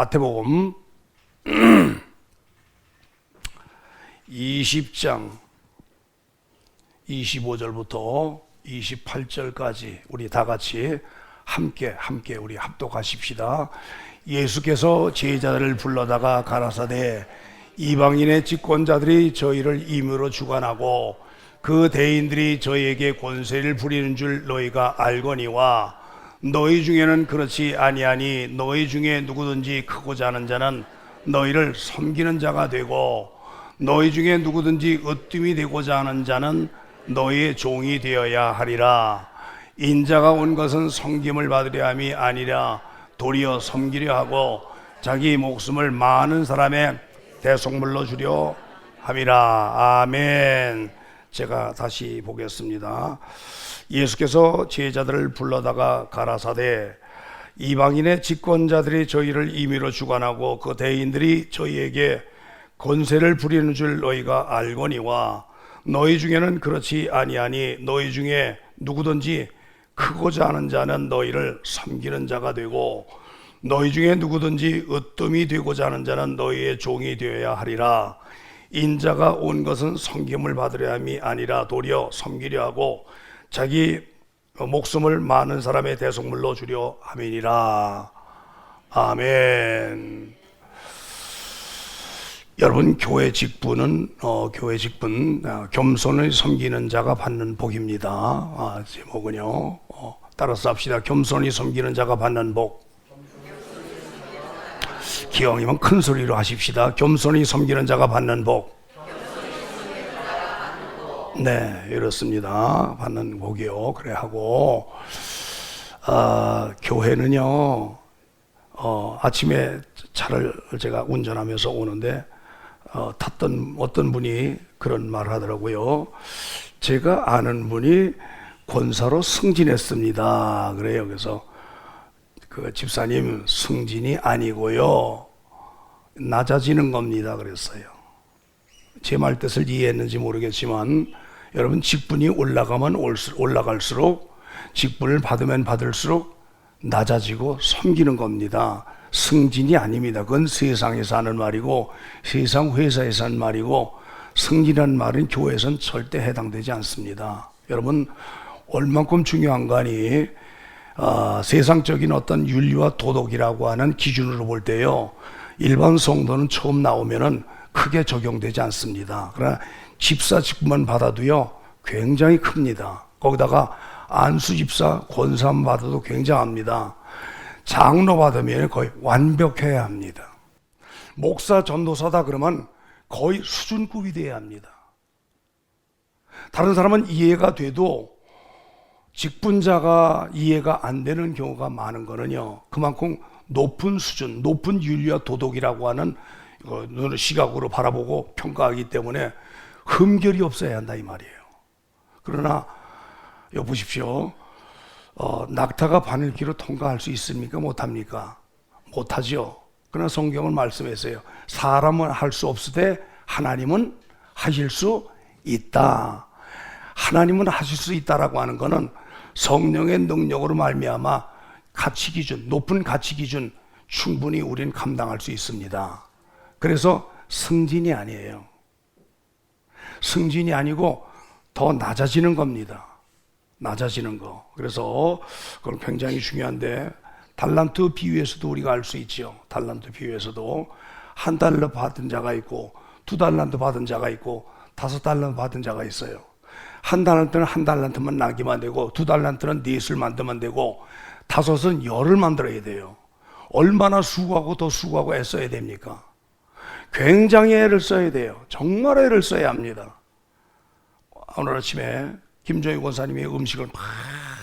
마태복음 20장 25절부터 28절까지 우리 다 같이 함께 우리 합독하십시다. 예수께서 제자들을 불러다가 가라사대 이방인의 집권자들이 저희를 임의로 주관하고 그 대인들이 저희에게 권세를 부리는 줄 너희가 알거니와 너희 중에는 그렇지 아니하니 너희 중에 누구든지 크고자 하는 자는 너희를 섬기는 자가 되고 너희 중에 누구든지 으뜸이 되고자 하는 자는 너희의 종이 되어야 하리라. 인자가 온 것은 섬김을 받으려 함이 아니라 도리어 섬기려 하고 자기 목숨을 많은 사람의 대속물로 주려 함이라. 아멘. 제가 다시 보겠습니다. 예수께서 제자들을 불러다가 가라사대 이방인의 집권자들이 저희를 임의로 주관하고 그 대인들이 저희에게 권세를 부리는 줄 너희가 알거니와 너희 중에는 그렇지 아니하니 너희 중에 누구든지 크고자 하는 자는 너희를 섬기는 자가 되고 너희 중에 누구든지 으뜸이 되고자 하는 자는 너희의 종이 되어야 하리라. 인자가 온 것은 섬김을 받으려 함이 아니라 도리어 섬기려 하고 자기 목숨을 많은 사람의 대속물로 주려 함이니라. 아멘. 여러분, 교회 직분은 겸손을 섬기는 자가 받는 복입니다. 제목은요. 따라서 합시다. 겸손히 섬기는 자가 받는 복. 기왕이면 큰 소리로 하십시다. 겸손히 섬기는 자가 받는 복. 네, 이렇습니다. 받는 복이요. 그래 하고 교회는요. 아침에 차를 제가 운전하면서 오는데 탔던 어떤 분이 그런 말을 하더라고요. 제가 아는 분이 권사로 승진했습니다. 그래요. 그래서 그 집사님 승진이 아니고요. 낮아지는 겁니다. 그랬어요. 제 말 뜻을 이해했는지 모르겠지만 여러분, 직분이 올라가면 올라갈수록 직분을 받으면 받을수록 낮아지고 섬기는 겁니다. 승진이 아닙니다. 그건 세상에서 하는 말이고 세상 회사에서 하는 말이고 승진이라는 말은 교회에서는 절대 해당되지 않습니다. 여러분, 얼만큼 중요한 거니 세상적인 어떤 윤리와 도덕이라고 하는 기준으로 볼 때요, 일반 성도는 처음 나오면은 크게 적용되지 않습니다. 그러나 집사 직분만 받아도요 굉장히 큽니다. 거기다가 안수집사 권사만 받아도 굉장합니다. 장로 받으면 거의 완벽해야 합니다. 목사 전도사다 그러면 거의 수준급이 돼야 합니다. 다른 사람은 이해가 돼도 직분자가 이해가 안 되는 경우가 많은 거는요, 그만큼 높은 수준, 높은 윤리와 도덕이라고 하는 시각으로 바라보고 평가하기 때문에 흠결이 없어야 한다 이 말이에요. 그러나 여기 보십시오. 낙타가 바늘길을 통과할 수 있습니까? 못합니까? 못하죠. 그러나 성경은 말씀했어요. 사람은 할 수 없으되 하나님은 하실 수 있다. 하나님은 하실 수 있다라고 하는 것은 성령의 능력으로 말미암아 가치 기준, 높은 가치 기준 충분히 우리는 감당할 수 있습니다. 그래서 승진이 아니에요. 승진이 아니고 더 낮아지는 겁니다. 낮아지는 거. 그래서 그건 굉장히 중요한데, 달란트 비유에서도 우리가 알 수 있죠. 달란트 비유에서도 한 달러 받은 자가 있고 2달란트 받은 자가 있고 5달란트 받은 자가 있어요. 한 달란트는 한 달란트만 나기만 되고 2달란트는 넷을 만들면 되고 5은 10을 만들어야 돼요. 얼마나 수고하고 더 수고하고 애써야 됩니까? 굉장히 애를 써야 돼요. 정말 애를 써야 합니다. 오늘 아침에 김종희 권사님이 음식을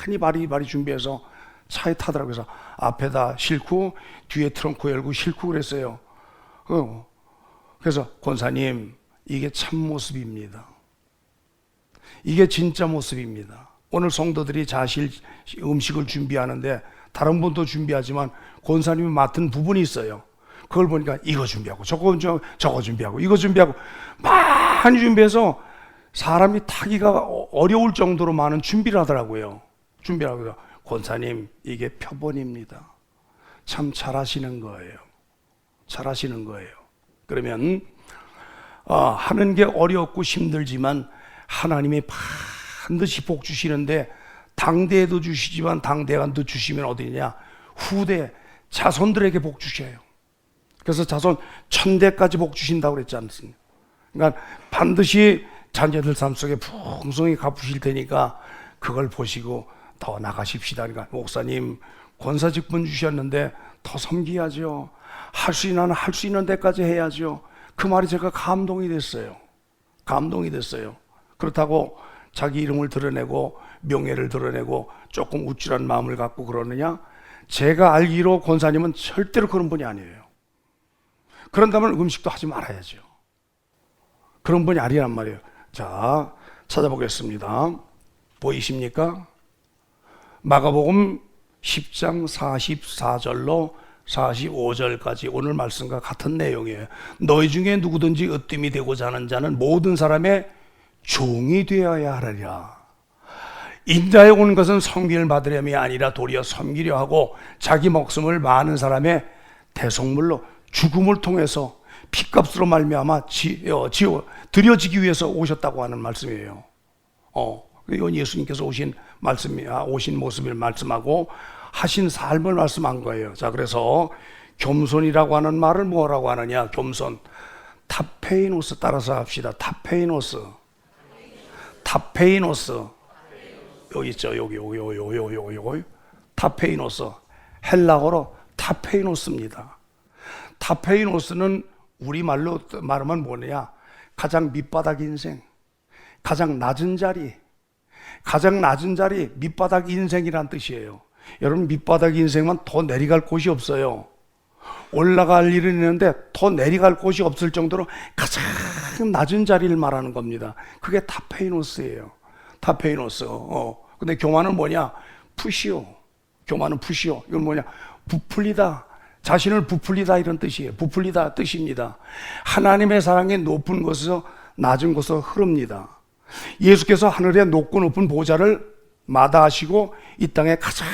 많이 바리바리 준비해서 차에 타더라고요. 그래서 앞에다 싣고 뒤에 트렁크 열고 싣고 그랬어요. 그래서 권사님, 이게 참 모습입니다. 이게 진짜 모습입니다. 오늘 성도들이 자실 음식을 준비하는데 다른 분도 준비하지만 권사님이 맡은 부분이 있어요. 그걸 보니까 이거 준비하고 저거 준비하고 이거 준비하고 많이 준비해서 사람이 타기가 어려울 정도로 많은 준비를 하더라고요. 권사님, 이게 표본입니다. 참 잘하시는 거예요. 잘하시는 거예요. 그러면 하는 게 어렵고 힘들지만 하나님이 반드시 복 주시는데, 당대에도 주시지만 당대간도 주시면 어디냐, 후대 자손들에게 복 주셔요. 그래서 자손 1000대까지 복 주신다고 그랬지 않습니까? 그러니까 반드시 자녀들 삶 속에 풍성히 갚으실 테니까 그걸 보시고 더 나가십시다. 그러니까 목사님 권사 직분 주셨는데 더 섬기야죠. 할 수 있는 데까지 해야죠. 그 말이 제가 감동이 됐어요. 감동이 됐어요. 그렇다고 자기 이름을 드러내고 명예를 드러내고 조금 우쭐한 마음을 갖고 그러느냐? 제가 알기로 권사님은 절대로 그런 분이 아니에요. 그런다면 음식도 하지 말아야죠. 그런 분이 아니란 말이에요. 자, 찾아보겠습니다. 보이십니까? 마가복음 10장 44절로 45절까지 오늘 말씀과 같은 내용이에요. 너희 중에 누구든지 으뜸이 되고자 하는 자는 모든 사람의 종이 되어야 하리라. 인자에 온 것은 섬김을 받으려함이 아니라 도리어 섬기려 하고 자기 목숨을 많은 사람의 대속물로 죽음을 통해서 피값으로 말미암아 드려지기 위해서 오셨다고 하는 말씀이에요. 이건 예수님께서 오신 모습을 말씀하고 하신 삶을 말씀한 거예요. 자, 그래서 겸손이라고 하는 말을 뭐라고 하느냐? 겸손. 타페이노스 따라서 합시다. 타페이노스. 여기 있죠. 여기. 타페이노스. 헬라어로 타페이노스입니다. 타페이노스는 우리말로 말하면 뭐냐? 가장 밑바닥 인생, 가장 낮은 자리, 밑바닥 인생이란 뜻이에요. 여러분, 밑바닥 인생만 더 내려갈 곳이 없어요. 올라갈 일은 있는데 더 내려갈 곳이 없을 정도로 가장 낮은 자리를 말하는 겁니다. 그게 타페이노스예요. 타페이노스. 근데 교만은 뭐냐? 푸시오. 교만은 푸시오. 이건 뭐냐? 부풀리다. 자신을 부풀리다, 이런 뜻이에요. 부풀리다 뜻입니다. 하나님의 사랑이 높은 곳에서 낮은 곳으로 흐릅니다. 예수께서 하늘의 높고 높은 보좌를 마다하시고 이 땅에 가장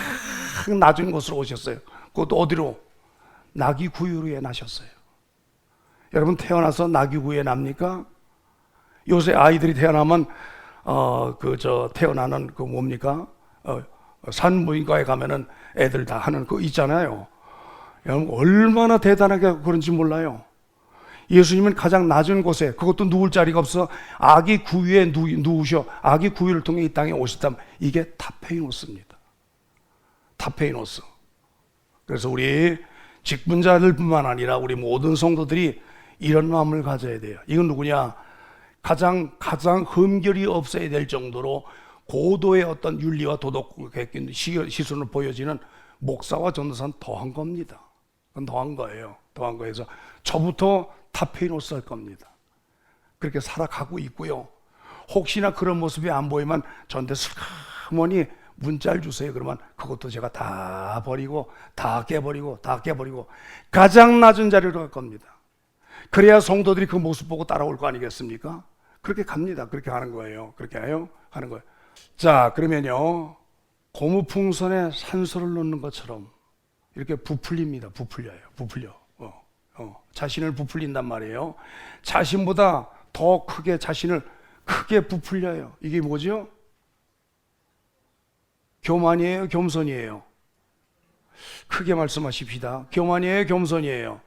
낮은 곳으로 오셨어요. 그것도 어디로? 나귀 구유에 나셨어요. 여러분, 태어나서 나귀 구유에 납니까? 요새 아이들이 태어나면 태어나는 그 뭡니까? 산부인과에 가면은 애들 다 하는 거 있잖아요. 여러분, 얼마나 대단하게 그런지 몰라요. 예수님은 가장 낮은 곳에, 그것도 누울 자리가 없어 아기 구유에 누우셔 아기 구유를 통해 이 땅에 오셨다면 이게 타페이노스입니다. 타페이노스. 그래서 우리 직분자들뿐만 아니라 우리 모든 성도들이 이런 마음을 가져야 돼요. 이건 누구냐? 가장 흠결이 없어야 될 정도로 고도의 어떤 윤리와 도덕 시선을 보여지는 목사와 전도사는 더한 겁니다. 그건 더한 거예요. 더한 거에서 저부터 타페이노스 할 겁니다. 그렇게 살아가고 있고요. 혹시나 그런 모습이 안 보이면 저한테 슬그머니 문자를 주세요. 그러면 그것도 제가 다 버리고 다 깨버리고 가장 낮은 자리로 갈 겁니다. 그래야 성도들이 그 모습 보고 따라올 거 아니겠습니까? 그렇게 갑니다. 그렇게 하는 거예요. 그렇게 하는 거예요. 자, 그러면요, 고무풍선에 산소를 넣는 것처럼 이렇게 부풀립니다. 부풀려. 자신을 부풀린단 말이에요. 자신보다 더 크게 자신을 크게 부풀려요. 이게 뭐죠? 교만이에요? 겸손이에요? 크게 말씀하십시다. 교만이에요? 겸손이에요?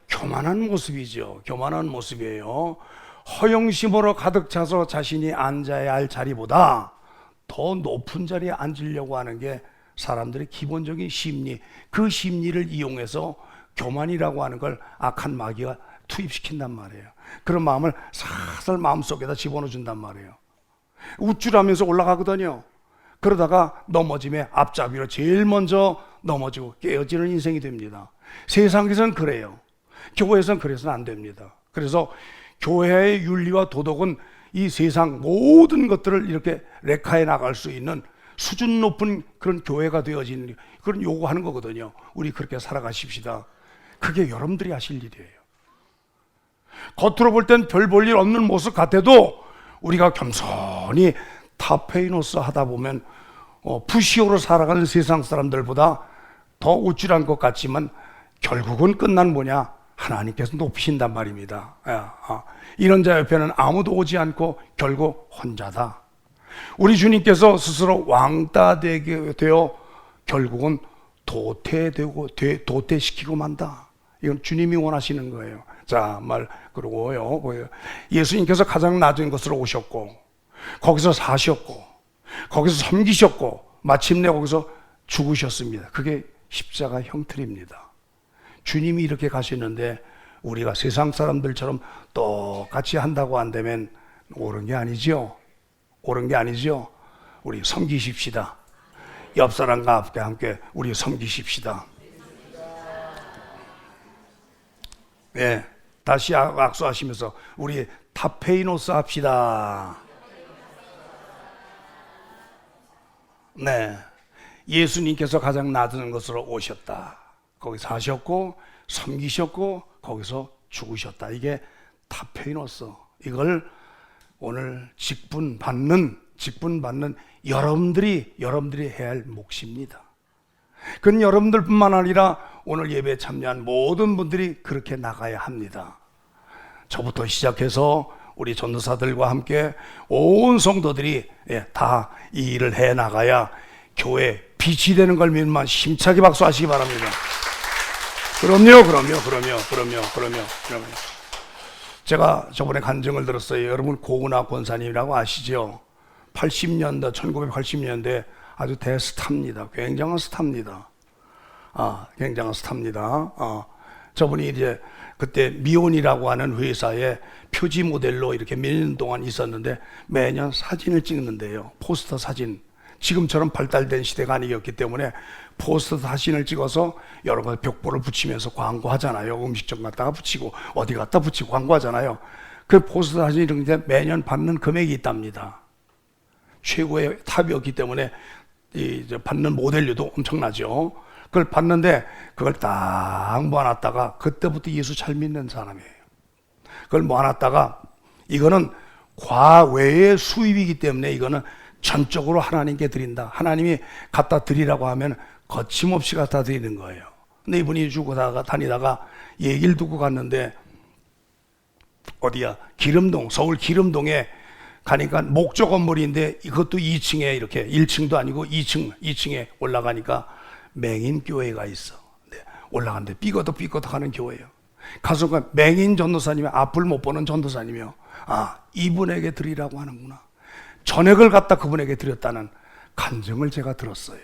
교만한 모습이죠. 교만한 모습이에요. 허영심으로 가득 차서 자신이 앉아야 할 자리보다 더 높은 자리에 앉으려고 하는 게 사람들의 기본적인 심리, 그 심리를 이용해서 교만이라고 하는 걸 악한 마귀가 투입시킨단 말이에요. 그런 마음을 살살 마음속에다 집어넣어 준단 말이에요. 우쭐하면서 올라가거든요. 그러다가 넘어짐에 앞잡이로 제일 먼저 넘어지고 깨어지는 인생이 됩니다. 세상에서는 그래요. 교회에서는 그래서는 안 됩니다. 그래서 교회의 윤리와 도덕은 이 세상 모든 것들을 이렇게 레카해 나갈 수 있는 수준 높은 그런 교회가 되어지는 그런 요구하는 거거든요. 우리 그렇게 살아가십시다. 그게 여러분들이 하실 일이에요. 겉으로 볼 땐 별 볼 일 없는 모습 같아도 우리가 겸손히 타페이노스 하다 보면 푸시오로 살아가는 세상 사람들보다 더 우쭐한 것 같지만 결국은 끝난 뭐냐? 하나님께서 높이신단 말입니다. 이런 자 옆에는 아무도 오지 않고 결국 혼자다. 우리 주님께서 스스로 왕따 되어 결국은 도태시키고 만다. 이건 주님이 원하시는 거예요. 자, 그러고요. 예수님께서 가장 낮은 곳으로 오셨고, 거기서 사셨고, 거기서 섬기셨고, 마침내 거기서 죽으셨습니다. 그게 십자가 형틀입니다. 주님이 이렇게 가시는데 우리가 세상 사람들처럼 똑같이 한다고 한다면 옳은 게 아니죠. 옳은 게 아니죠. 우리 섬기십시다. 옆 사람과 함께 우리 섬기십시다. 네, 다시 악수하시면서 우리 타페이노스 합시다. 네, 예수님께서 가장 낮은 곳으로 오셨다. 거기 사셨고 섬기셨고 거기서 죽으셨다. 이게 타페이노스. 이걸 오늘 직분 받는 여러분들이 해야 할 몫입니다. 그건 여러분들뿐만 아니라 오늘 예배에 참여한 모든 분들이 그렇게 나가야 합니다. 저부터 시작해서 우리 전도사들과 함께 온 성도들이 다 이 일을 해 나가야 교회 빛이 되는 걸 믿으면 힘차게 박수하시기 바랍니다. 그럼요. 제가 저번에 간증을 들었어요. 여러분 고은하 권사님이라고 아시죠? 1980년대 아주 대스타입니다. 굉장한 스타입니다. 굉장한 스타입니다. 저분이 이제 그때 미온이라고 하는 회사에 표지 모델로 이렇게 몇 년 동안 있었는데 매년 사진을 찍는데요. 포스터 사진. 지금처럼 발달된 시대가 아니었기 때문에 포스터 사진을 찍어서 여러 가지 벽보를 붙이면서 광고하잖아요. 음식점 갖다가 붙이고 어디 갖다 붙이고 광고하잖아요. 그 포스터 사진이 이런데 매년 받는 금액이 있답니다. 최고의 탑이었기 때문에 이제 받는 모델료도 엄청나죠. 그걸 받는데 그걸 딱 모아놨다가 그때부터 예수 잘 믿는 사람이에요. 그걸 모아놨다가 이거는 과외의 수입이기 때문에 이거는 전적으로 하나님께 드린다. 하나님이 갖다 드리라고 하면 거침없이 갖다 드리는 거예요. 근데 이분이 다니다가 얘기를 듣고 갔는데 어디야? 기름동, 서울 기름동에 가니까 목조 건물인데 이것도 2층에 이렇게 1층도 아니고 2층에 올라가니까 맹인 교회가 있어. 네, 올라가는데 삐거덕 하는 교회예요. 가서 맹인 전도사님이 앞을 못 보는 전도사님이요. 이분에게 드리라고 하는구나. 전액을 갖다 그분에게 드렸다는 간증을 제가 들었어요.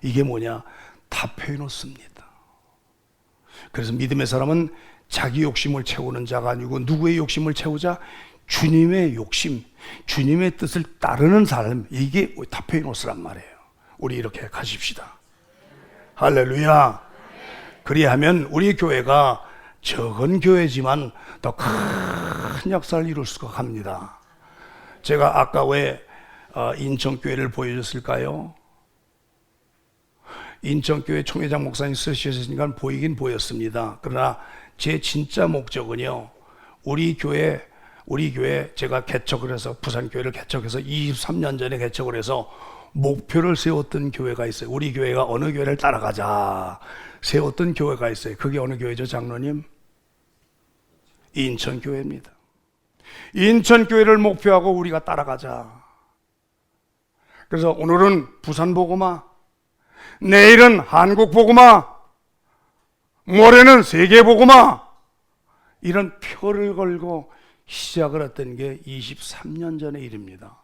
이게 뭐냐? 타페노스입니다. 그래서 믿음의 사람은 자기 욕심을 채우는 자가 아니고 누구의 욕심을 채우자? 주님의 욕심, 주님의 뜻을 따르는 삶. 이게 타페노스란 말이에요. 우리 이렇게 가십시다. 할렐루야. 그리하면 우리 교회가 적은 교회지만 더 큰 역사를 이룰 수가 합니다. 제가 아까 왜 인천교회를 보여줬을까요? 인천교회 총회장 목사님 쓰셨으니까 보이긴 보였습니다. 그러나 제 진짜 목적은요, 우리 교회 제가 개척을 해서 부산교회를 개척해서 23년 전에 개척을 해서 목표를 세웠던 교회가 있어요. 우리 교회가 어느 교회를 따라가자 세웠던 교회가 있어요. 그게 어느 교회죠, 장로님? 인천교회입니다. 인천교회를 목표하고 우리가 따라가자. 그래서 오늘은 부산복음화, 내일은 한국복음화, 모레는 세계복음화, 이런 표를 걸고 시작을 했던 게 23년 전의 일입니다.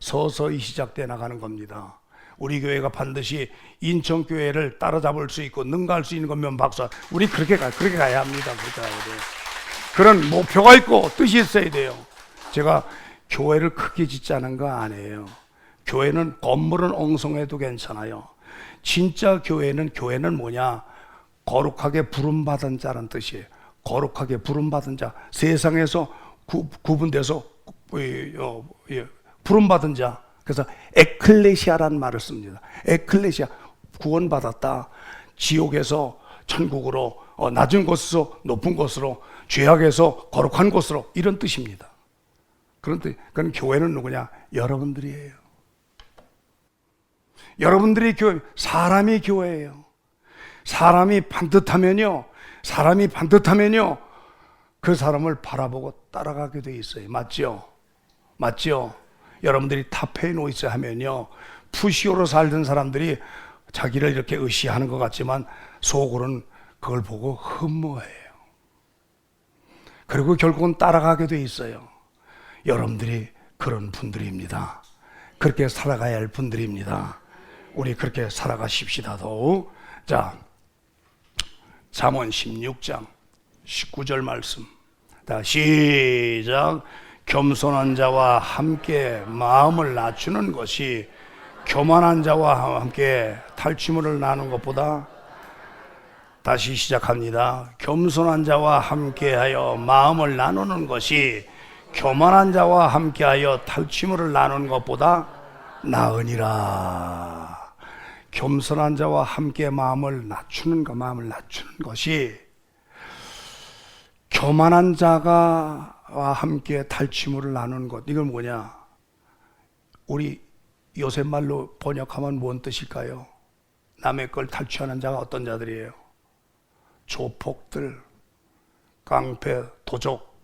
서서히 시작돼 나가는 겁니다. 우리 교회가 반드시 인천교회를 따라잡을 수 있고 능가할 수 있는 것면 박수. 우리 그렇게 가야 합니다. 그렇게 가야 돼요. 그런 목표가 있고 뜻이 있어야 돼요. 제가 교회를 크게 짓자는 거 아니에요. 교회는 건물은 엉성해도 괜찮아요. 진짜 교회는 뭐냐? 거룩하게 부름받은 자란 뜻이에요. 거룩하게 부름받은 자, 세상에서 구분돼서 부름받은 자. 그래서 에클레시아라는 말을 씁니다. 에클레시아, 구원받았다. 지옥에서 천국으로, 낮은 곳에서 높은 곳으로, 죄악에서 거룩한 곳으로, 이런 뜻입니다. 그런데 그건 교회는 누구냐? 여러분들이에요. 여러분들이 교회, 사람이 교회예요. 사람이 반듯하면요, 그 사람을 바라보고 따라가게 돼 있어요. 맞죠? 맞죠? 여러분들이 타페노이스 하면요, 푸시오로 살던 사람들이 자기를 이렇게 의시하는 것 같지만 속으로는 그걸 보고 흠모해요. 그리고 결국은 따라가게 돼 있어요. 여러분들이 그런 분들입니다. 그렇게 살아가야 할 분들입니다. 우리 그렇게 살아가십시다. 더. 자, 잠언 16장 19절 말씀. 다 시작. 겸손한 자와 함께 마음을 낮추는 것이 교만한 자와 함께 탈취물을 나누는 것보다. 다시 시작합니다. 겸손한 자와 함께하여 마음을 나누는 것이 교만한 자와 함께하여 탈취물을 나누는 것보다 나으니라. 겸손한 자와 함께 마음을 낮추는 것이 교만한 자와 함께 탈취물을 나누는 것. 이건 뭐냐? 우리 요새 말로 번역하면 뭔 뜻일까요? 남의 걸 탈취하는 자가 어떤 자들이에요? 조폭들, 깡패, 도적,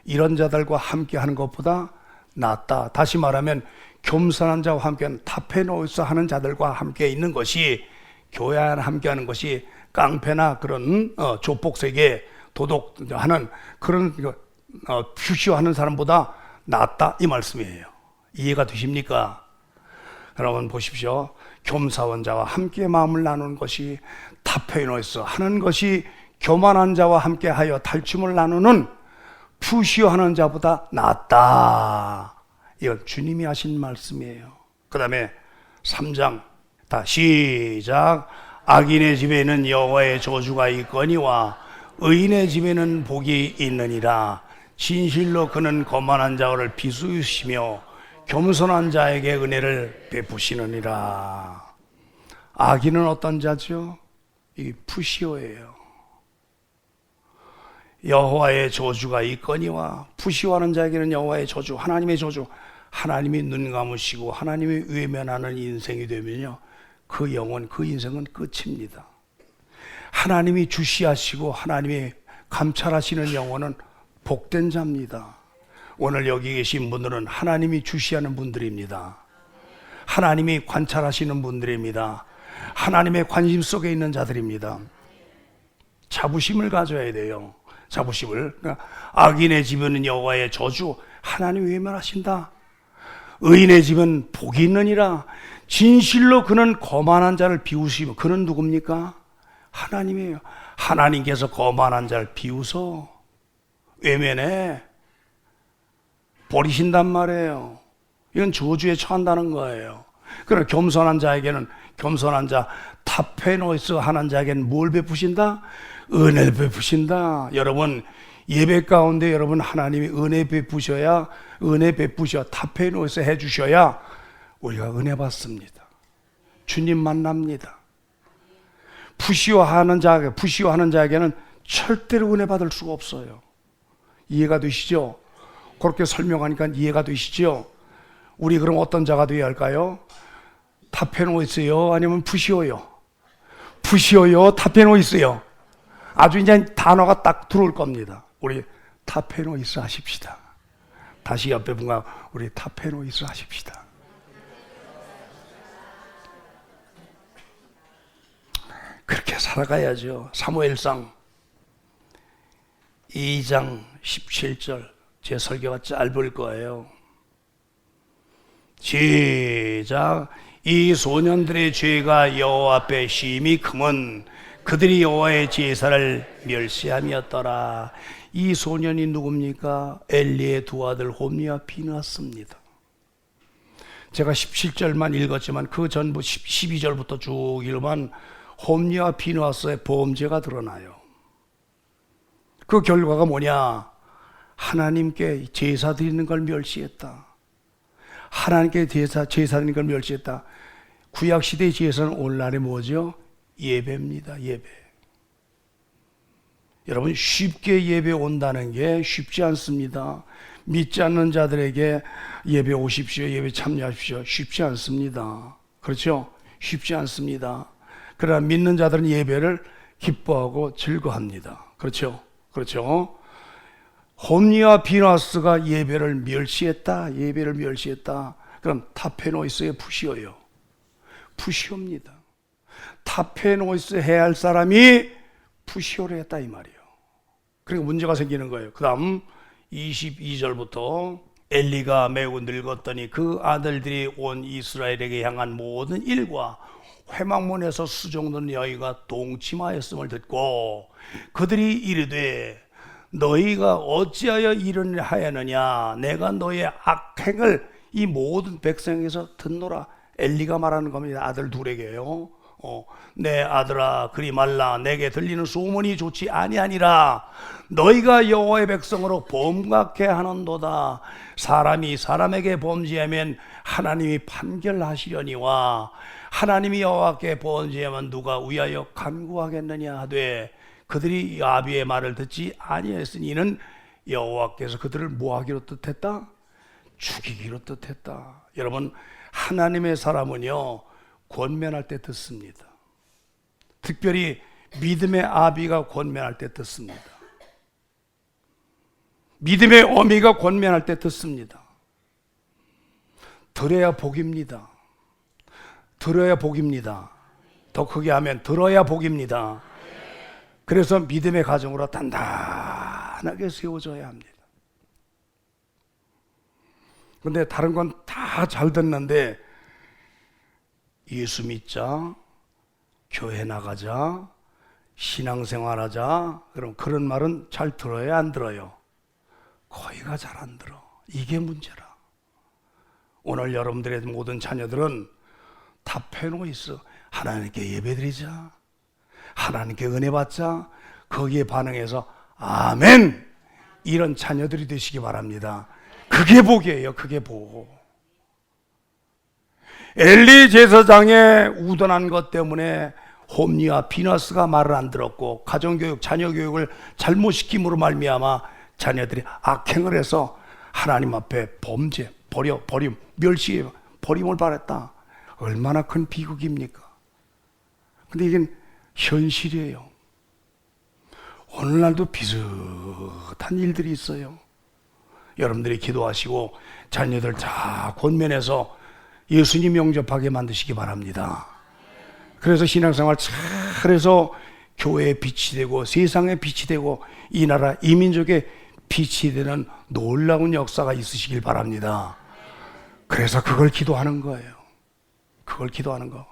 이런 자들과 함께 하는 것보다 낫다. 다시 말하면 겸손한 자와 함께하는 타페노이스 하는 자들과 함께 있는 것이, 교회 안에 함께 하는 것이 깡패나 그런 조폭 세계, 도덕하는 그런 퓨시하는 사람보다 낫다, 이 말씀이에요. 이해가 되십니까? 여러분 보십시오. 겸사원 자와 함께 마음을 나누는 것이 타페노이스 하는 것이 교만한 자와 함께 하여 탈춤을 나누는 푸시하는 자보다 낫다. 이건 주님이 하신 말씀이에요. 그 다음에 3장 다 시작. 악인의 집에는 여호와의 저주가 있거니와 의인의 집에는 복이 있느니라. 진실로 그는 거만한 자를 비수시며 겸손한 자에게 은혜를 베푸시느니라. 악인은 어떤 자죠? 이 푸시오예요. 여호와의 저주가 있거니와, 푸시오하는 자에게는 여호와의 저주, 하나님의 저주, 하나님이 눈 감으시고 하나님이 외면하는 인생이 되면요, 그 영혼, 그 인생은 끝입니다. 하나님이 주시하시고 하나님이 감찰하시는 영혼은 복된 자입니다. 오늘 여기 계신 분들은 하나님이 주시하는 분들입니다. 하나님이 관찰하시는 분들입니다. 하나님의 관심 속에 있는 자들입니다. 자부심을 가져야 돼요. 자부심을. 그러니까 악인의 집은 여호와의 저주, 하나님이 외면하신다. 의인의 집은 복이 있느니라. 진실로 그는 거만한 자를 비우시며. 그는 누굽니까? 하나님이에요. 하나님께서 거만한 자를 비우서 외면해 버리신단 말이에요. 이건 저주에 처한다는 거예요. 그러나 겸손한 자에게는, 겸손한 자, 타페노이스 하는 자에게는 뭘 베푸신다? 은혜를 베푸신다. 여러분, 예배 가운데 여러분 하나님이 은혜 베푸셔야, 은혜 베푸셔 타페노이스 해주셔야 우리가 은혜 받습니다. 주님 만납니다. 푸시오하는 자에게는 절대로 은혜 받을 수가 없어요. 이해가 되시죠? 그렇게 설명하니까 이해가 되시죠? 우리 그럼 어떤 자가 되어야 할까요? 타페노이스요? 아니면 푸시오요? 푸시오요? 타페노이스요? 아주 이제 단어가 딱 들어올 겁니다. 우리 타페노이스 하십시다. 다시 옆에 분과 우리 타페노이스 하십시다. 그렇게 살아가야죠. 사무엘상 2장 17절. 제 설교가 짧을 거예요. 시작. 이 소년들의 죄가 여호와 앞에 심히 크면 그들이 여호와의 제사를 멸시함이었더라. 이 소년이 누굽니까? 엘리의 두 아들 홈리와 비느하스입니다. 제가 17절만 읽었지만 그 전부 12절부터 쭉 읽으면 홈리와 비느하스의 범죄가 드러나요. 그 결과가 뭐냐? 하나님께 제사 드리는 걸 멸시했다. 하나님께 제사 드리는 걸 멸시했다. 구약시대의 제사는 오늘날에 뭐죠? 예배입니다. 예배. 여러분, 쉽게 예배 온다는 게 쉽지 않습니다. 믿지 않는 자들에게 예배 오십시오, 예배 참여하십시오, 쉽지 않습니다. 그렇죠? 쉽지 않습니다. 그러나 믿는 자들은 예배를 기뻐하고 즐거워합니다. 그렇죠? 그렇죠? 홈리와 비나스가 예배를 멸시했다. 예배를 멸시했다. 그럼 타페노이스의 푸시오요. 푸시오입니다. 타페노이스 해야 할 사람이 푸시오를 했다 이 말이에요. 그러니까 문제가 생기는 거예요. 그 다음 22절부터 엘리가 매우 늙었더니 그 아들들이 온 이스라엘에게 향한 모든 일과 회막문에서 수종된 여인과 동침하였음을 듣고 그들이 이르되 너희가 어찌하여 이런 하였느냐 내가 너의 악행을 이 모든 백성에서 듣노라. 엘리가 말하는 겁니다. 아들 둘에게요. 내 아들아 그리 말라 내게 들리는 소문이 좋지 아니하니라. 너희가 여호와의 백성으로 범각해 하는도다. 사람이 사람에게 범죄하면 하나님이 판결하시려니와 하나님이 여호와께 범죄하면 누가 위하여 간구하겠느냐 하되 그들이 아비의 말을 듣지 아니했으니 이는 여호와께서 그들을 뭐하기로 뜻했다? 죽이기로 뜻했다. 여러분 하나님의 사람은요 권면할 때 듣습니다. 특별히 믿음의 아비가 권면할 때 듣습니다. 믿음의 어미가 권면할 때 듣습니다. 들어야 복입니다. 들어야 복입니다. 더 크게 하면 들어야 복입니다. 그래서 믿음의 가정으로 단단하게 세워져야 합니다. 그런데 다른 건 다 잘 듣는데 예수 믿자, 교회 나가자, 신앙생활하자, 그럼 그런 말은 잘 들어요, 안 들어요? 거의가 잘 안 들어. 이게 문제라. 오늘 여러분들의 모든 자녀들은 다 펴놓고 있어. 하나님께 예배드리자, 하나님께 은혜 받자, 거기에 반응해서 아멘! 이런 자녀들이 되시기 바랍니다. 그게 복이에요. 그게 복. 엘리 제사장의 우둔한 것 때문에 홈리와 비나스가 말을 안 들었고 가정교육, 자녀교육을 잘못시킴으로 말미암아 자녀들이 악행을 해서 하나님 앞에 범죄, 버림, 멸시, 버림을 받았다. 얼마나 큰 비극입니까? 근데 이게 현실이에요. 오늘날도 비슷한 일들이 있어요. 여러분들이 기도하시고 자녀들 다 권면해서 예수님 영접하게 만드시기 바랍니다. 그래서 신앙생활 잘해서 교회에 빛이 되고 세상에 빛이 되고 이 나라 이 민족에 빛이 되는 놀라운 역사가 있으시길 바랍니다. 그래서 그걸 기도하는 거예요. 그걸 기도하는 거.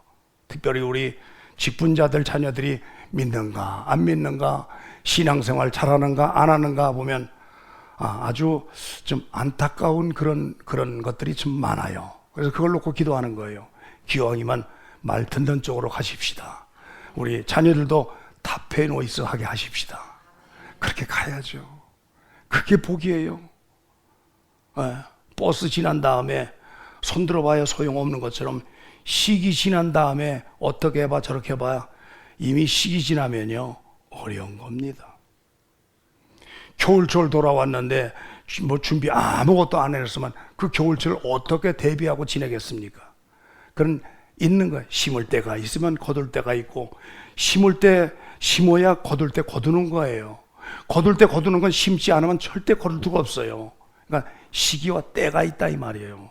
특별히 우리 직분자들 자녀들이 믿는가 안 믿는가, 신앙생활 잘하는가 안 하는가 보면 아주 좀 안타까운 그런 것들이 좀 많아요. 그래서 그걸 놓고 기도하는 거예요. 기왕이면 말 듣는 쪽으로 가십시다. 우리 자녀들도 타페노이스 하게 하십시다. 그렇게 가야죠. 그게 복이에요. 버스 지난 다음에 손 들어봐야 소용없는 것처럼 시기 지난 다음에 어떻게 해봐 저렇게 해봐야 이미 시기 지나면요 어려운 겁니다. 겨울철 돌아왔는데 뭐 준비 아무것도 안 해놨으면 그 겨울철을 어떻게 대비하고 지내겠습니까? 그런 있는 거예요. 심을 때가 있으면 거둘 때가 있고, 심을 때 심어야 거둘 때 거두는 거예요. 거둘 때 거두는 건 심지 않으면 절대 거둘 수가 없어요. 그러니까 시기와 때가 있다 이 말이에요.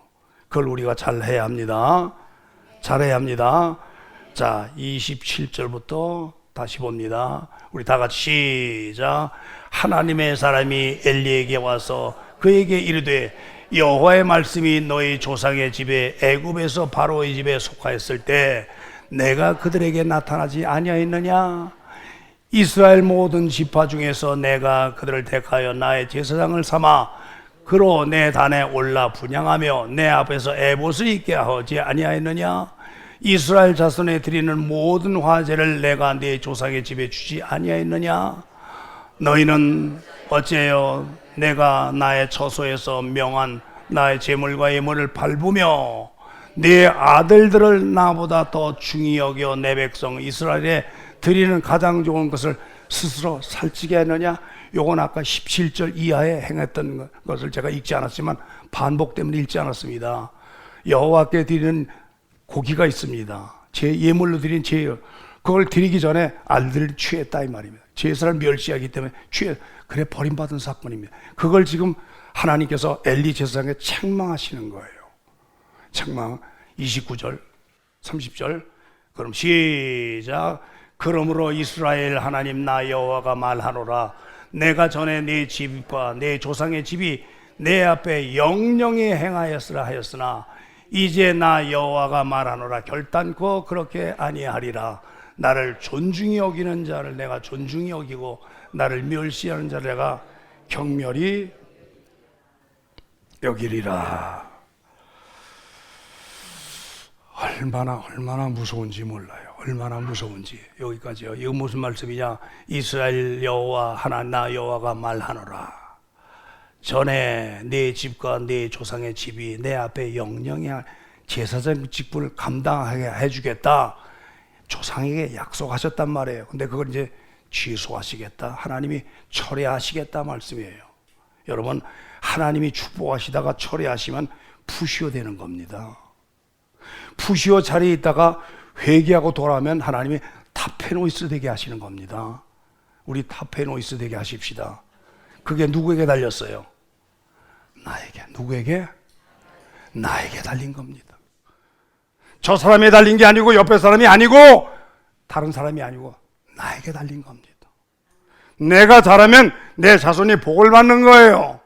그걸 우리가 잘 해야 합니다. 잘해야 합니다. 자, 27절부터 다시 봅니다. 우리 다 같이 시작. 하나님의 사람이 엘리에게 와서 그에게 이르되 여호와의 말씀이 너희 조상의 집에 애굽에서 바로의 집에 속하였을 때 내가 그들에게 나타나지 아니하였느냐? 이스라엘 모든 지파 중에서 내가 그들을 택하여 나의 제사장을 삼아 그로 내 단에 올라 분향하며 내 앞에서 에봇을 입게 하지 아니하였느냐? 이스라엘 자손에 드리는 모든 화제를 내가 네 조상의 집에 주지 아니하였느냐? 너희는 어째요 내가 나의 처소에서 명한 나의 제물과 예물을 밟으며 네 아들들을 나보다 더 중히 여겨 내 백성 이스라엘에 드리는 가장 좋은 것을 스스로 살찌게 하느냐? 요건 아까 17절 이하에 행했던 것을 제가 읽지 않았지만 반복 때문에 읽지 않았습니다. 여호와께 드리는 고기가 있습니다. 제 예물로 드린 제 그걸 드리기 전에 아들을 취했다 이 말입니다. 제사를 멸시하기 때문에 그래 버림받은 사건입니다. 그걸 지금 하나님께서 엘리 제사장에 책망하시는 거예요. 책망 29절 30절 그럼 시작. 그러므로 이스라엘 하나님 나 여호와가 말하노라. 내가 전에 네 집과 내 조상의 집이 내 앞에 영영히 행하였으라 하였으나 이제 나 여호와가 말하노라. 결단코 그렇게 아니하리라. 나를 존중히 여기는 자를 내가 존중히 여기고 나를 멸시하는 자를 내가 경멸히 여기리라. 얼마나 무서운지 몰라요. 얼마나 무서운지. 여기까지요. 이거 무슨 말씀이냐? 이스라엘 여호와 하나님 나 여호와가 말하노라. 전에 내 집과 내 조상의 집이 내 앞에 영영히 제사장 직분을 감당하게 해주겠다. 조상에게 약속하셨단 말이에요. 근데 그걸 이제 취소하시겠다. 하나님이 철회하시겠다 말씀이에요. 여러분, 하나님이 축복하시다가 철회하시면 푸시오 되는 겁니다. 푸시오 자리에 있다가 회개하고 돌아오면 하나님이 타페노이스 되게 하시는 겁니다. 우리 타페노이스 되게 하십시다. 그게 누구에게 달렸어요? 나에게. 누구에게? 나에게 달린 겁니다. 저 사람에 달린 게 아니고 옆에 사람이 아니고 다른 사람이 아니고 나에게 달린 겁니다. 내가 잘하면 내 자손이 복을 받는 거예요.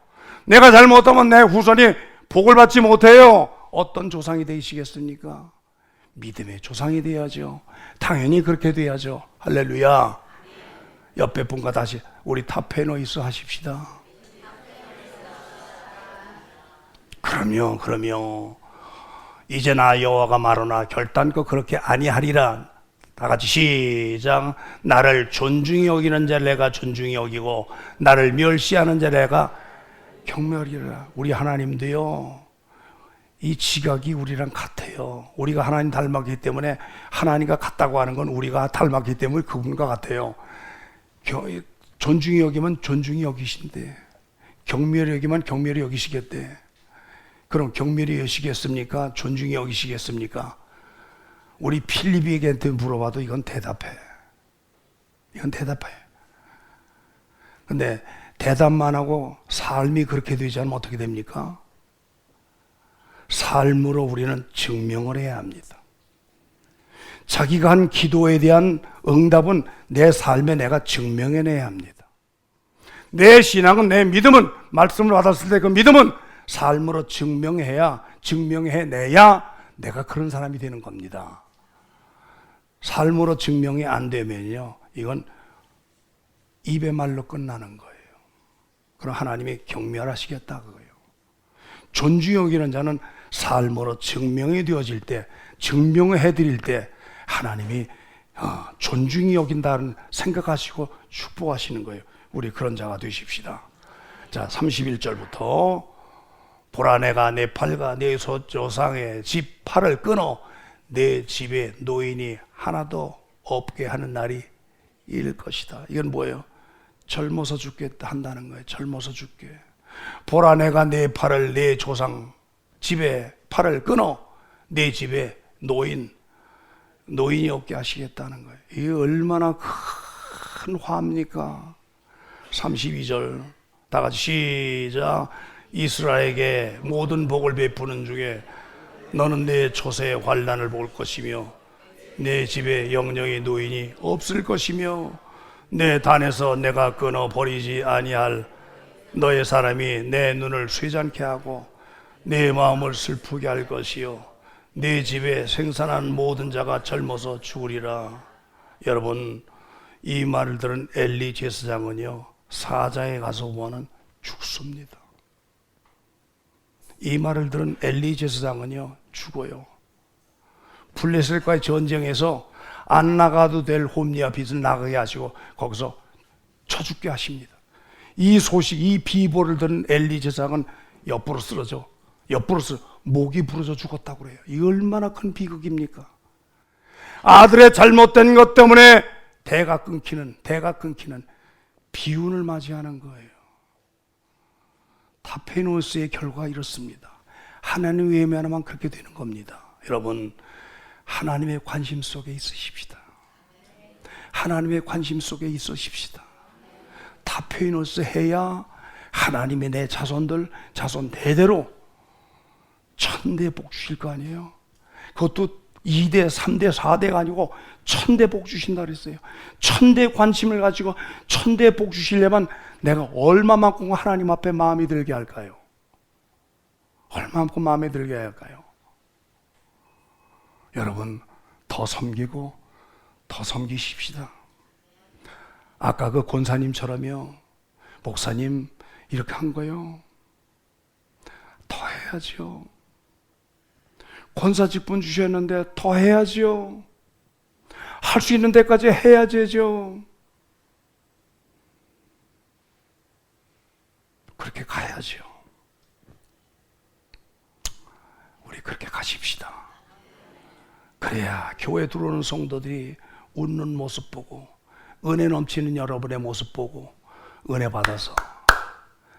내가 잘못하면 내 후손이 복을 받지 못해요. 어떤 조상이 되시겠습니까? 믿음의 조상이 돼야죠. 당연히 그렇게 돼야죠. 할렐루야. 옆에 분과 다시 우리 타페노이스 하십시다. 그럼요. 이제 나 여호와가 말하노라. 결단코 그렇게 아니하리라. 다 같이 시작. 나를 존중히 여기는 자를 내가 존중히 여기고 나를 멸시하는 자를 내가 경멸이라. 우리 하나님도요, 이 지각이 우리랑 같아요. 우리가 하나님 닮았기 때문에 하나님과 같다고 하는 건 우리가 닮았기 때문에 그분과 같아요. 존중히 여기면 존중히 여기신대. 경멸히 여기면 경멸히 여기시겠대. 그럼 경멸히 여기시겠습니까? 존중히 여기시겠습니까? 우리 필리비에게한테 물어봐도 이건 대답해. 근데 대답만 하고 삶이 그렇게 되지 않으면 어떻게 됩니까? 삶으로 우리는 증명을 해야 합니다. 자기가 한 기도에 대한 응답은 내 삶에 내가 증명해내야 합니다. 내 신앙은, 내 믿음은, 말씀을 받았을 때 그 믿음은 삶으로 증명해내야 내가 그런 사람이 되는 겁니다. 삶으로 증명이 안 되면요, 이건 입의 말로 끝나는 거예요. 그럼 하나님이 경멸하시겠다 그거예요. 존중히 여기는 자는 삶으로 증명이 되어질 때, 증명해 드릴 때 하나님이 존중히 여긴다는 생각하시고 축복하시는 거예요. 우리 그런 자가 되십시다. 자, 31절부터 보라 내가 내 팔과 내 조상의 집 팔을 끊어 내 집에 노인이 하나도 없게 하는 날이 일 것이다. 이건 뭐예요? 젊어서 죽겠다 한다는 거예요. 젊어서 죽게. 보라 내가 내 팔을 내 조상 집에 팔을 끊어 내 집에 노인이 없게 하시겠다는 거예요. 이게 얼마나 큰 화입니까? 32절 다 같이 시작. 이스라엘에게 모든 복을 베푸는 중에 너는 내 초세의 환난을 볼 것이며 내 집에 영영의 노인이 없을 것이며 내 단에서 내가 끊어버리지 아니할 너의 사람이 내 눈을 쇠잔케 하고 내 마음을 슬프게 할 것이요 내 집에 생산한 모든 자가 젊어서 죽으리라. 여러분, 이 말을 들은 엘리 제사장은요, 사자에 가서 보면 죽습니다. 이 말을 들은 엘리 제사장은요, 죽어요. 블레셋과의 전쟁에서 안 나가도 될 홈리아 빚을 나가게 하시고 거기서 쳐 죽게 하십니다. 이 소식, 이 비보를 들은 엘리 제사장은 옆으로 쓰러져 목이 부러져 죽었다고 그래요. 이 얼마나 큰 비극입니까? 아들의 잘못된 것 때문에 대가 끊기는 비운을 맞이하는 거예요. 타페노스의 결과가 이렇습니다. 하나님 외면하면 그렇게 되는 겁니다. 여러분, 하나님의 관심 속에 있으십시다. 하나님의 관심 속에 있으십시다. 타페이노스 해야 하나님의 내 자손 대대로 천대 복 주실 거 아니에요. 그것도 2대, 3대, 4대가 아니고 천대 복 주신다 그랬어요. 천대 관심을 가지고 천대 복 주시려면 내가 얼마만큼 하나님 앞에 마음이 들게 할까요? 얼마만큼 마음에 들게 할까요? 여러분, 더 섬기고 더 섬기십시다. 아까 그 권사님처럼요, 목사님 이렇게 한 거요, 더 해야죠. 권사 직분 주셨는데 더 해야죠. 할 수 있는 데까지 해야 되죠. 그렇게 가야죠. 우리 그렇게 가십시다. 그래야 교회 들어오는 성도들이 웃는 모습 보고, 은혜 넘치는 여러분의 모습 보고 은혜 받아서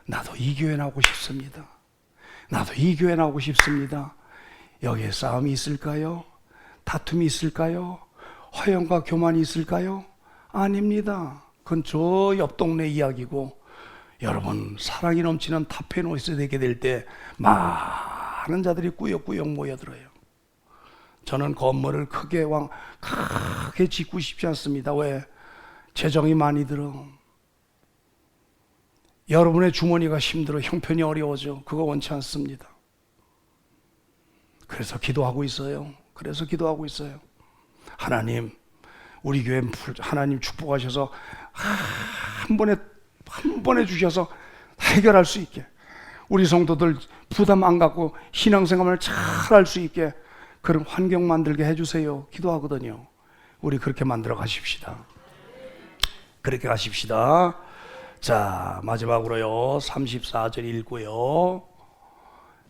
나도 이 교회 나오고 싶습니다. 나도 이 교회 나오고 싶습니다. 여기에 싸움이 있을까요? 다툼이 있을까요? 허영과 교만이 있을까요? 아닙니다. 그건 저 옆 동네 이야기고, 여러분 사랑이 넘치는 타페노이스 되게 될 때 많은 자들이 꾸역꾸역 모여들어요. 저는 건물을 크게 짓고 싶지 않습니다. 왜? 재정이 많이 들어. 여러분의 주머니가 힘들어, 형편이 어려워져. 그거 원치 않습니다. 그래서 기도하고 있어요. 하나님, 우리 교회 하나님 축복하셔서 한 번에 주셔서 해결할 수 있게, 우리 성도들 부담 안 갖고 신앙생활을 잘 할 수 있게 그런 환경 만들게 해주세요. 기도하거든요. 우리 그렇게 만들어 가십시다. 그렇게 가십시다. 자, 마지막으로요, 34절 읽고요.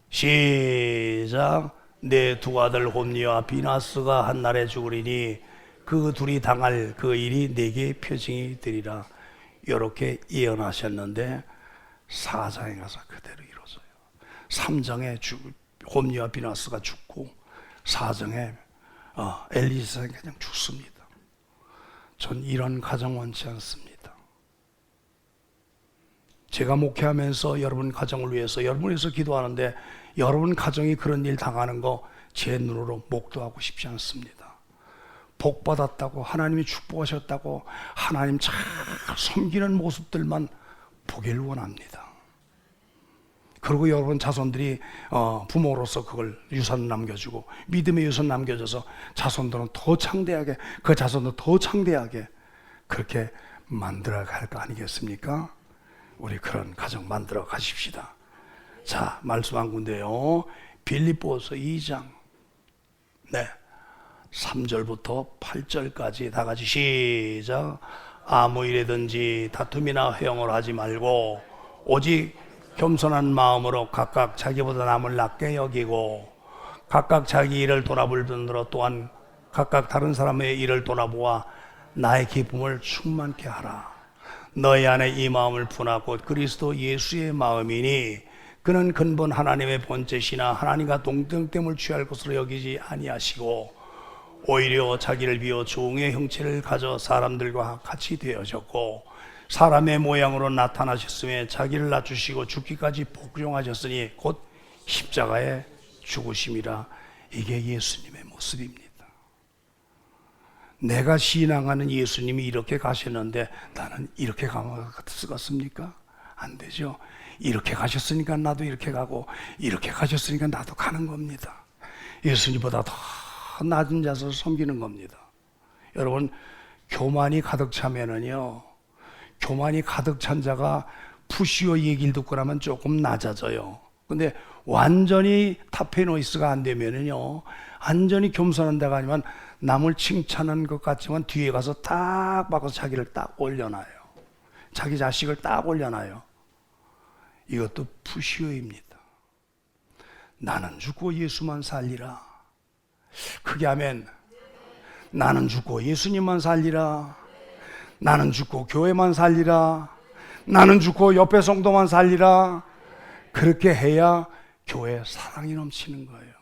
시작. 내 두 아들 홈리와 비나스가 한날에 죽으리니 그 둘이 당할 그 일이 내게 표징이 되리라. 이렇게 예언하셨는데 4장에 가서 그대로 이루어져요. 3장에 홈리와 비나스가 죽고 4장에 엘리사가 그냥 죽습니다. 전 이런 가정 원치 않습니다. 제가 목회하면서 여러분 가정을 위해서, 여러분을 위해서 기도하는데 여러분 가정이 그런 일 당하는 거 제 눈으로 목도하고 싶지 않습니다. 복 받았다고, 하나님이 축복하셨다고 하나님 잘 섬기는 모습들만 보길 원합니다. 그리고 여러분 자손들이 부모로서 그걸 유산 남겨주고 믿음의 유산 남겨줘서 자손들은 더 창대하게, 그 자손도 더 창대하게 그렇게 만들어 갈 거 아니겠습니까? 우리 그런 가정 만들어 가십시다. 자, 말씀 한 군데요. 빌립보서 2장 3절부터 8절까지 다 같이 시작. 아무 일이든지 다툼이나 회영을 하지 말고 오직 겸손한 마음으로 각각 자기보다 남을 낮게 여기고 각각 자기 일을 돌아볼 뿐더러 또한 각각 다른 사람의 일을 돌아보아 나의 기쁨을 충만케 하라. 너희 안에 이 마음을 품어 곧 그리스도 예수의 마음이니 그는 근본 하나님의 본체시나 하나님과 동등됨을 취할 것으로 여기지 아니하시고 오히려 자기를 비워 종의 형체를 가져 사람들과 같이 되어졌고 사람의 모양으로 나타나셨으며 자기를 낮추시고 죽기까지 복종하셨으니 곧 십자가에 죽으심이라. 이게 예수님의 모습입니다. 내가 신앙하는 예수님이 이렇게 가셨는데 나는 이렇게 가면 쓰겠습니까? 안 되죠. 이렇게 가셨으니까 나도 이렇게 가고, 이렇게 가셨으니까 나도 가는 겁니다. 예수님보다 더 낮은 자세로 섬기는 겁니다. 여러분, 교만이 가득 차면은요, 교만이 가득 찬 자가 푸시오 얘기를 듣고 나면 조금 낮아져요. 근데 완전히 타페노이스가 안 되면은요, 완전히 겸손한 데가 아니면 남을 칭찬한 것 같지만 뒤에 가서 딱 바꿔서 자기를 딱 올려놔요. 자기 자식을 딱 올려놔요. 이것도 푸시오입니다. 나는 죽고 예수만 살리라. 크게 하면, 나는 죽고 예수님만 살리라. 나는 죽고 교회만 살리라. 나는 죽고 옆에 성도만 살리라. 그렇게 해야 교회에 사랑이 넘치는 거예요.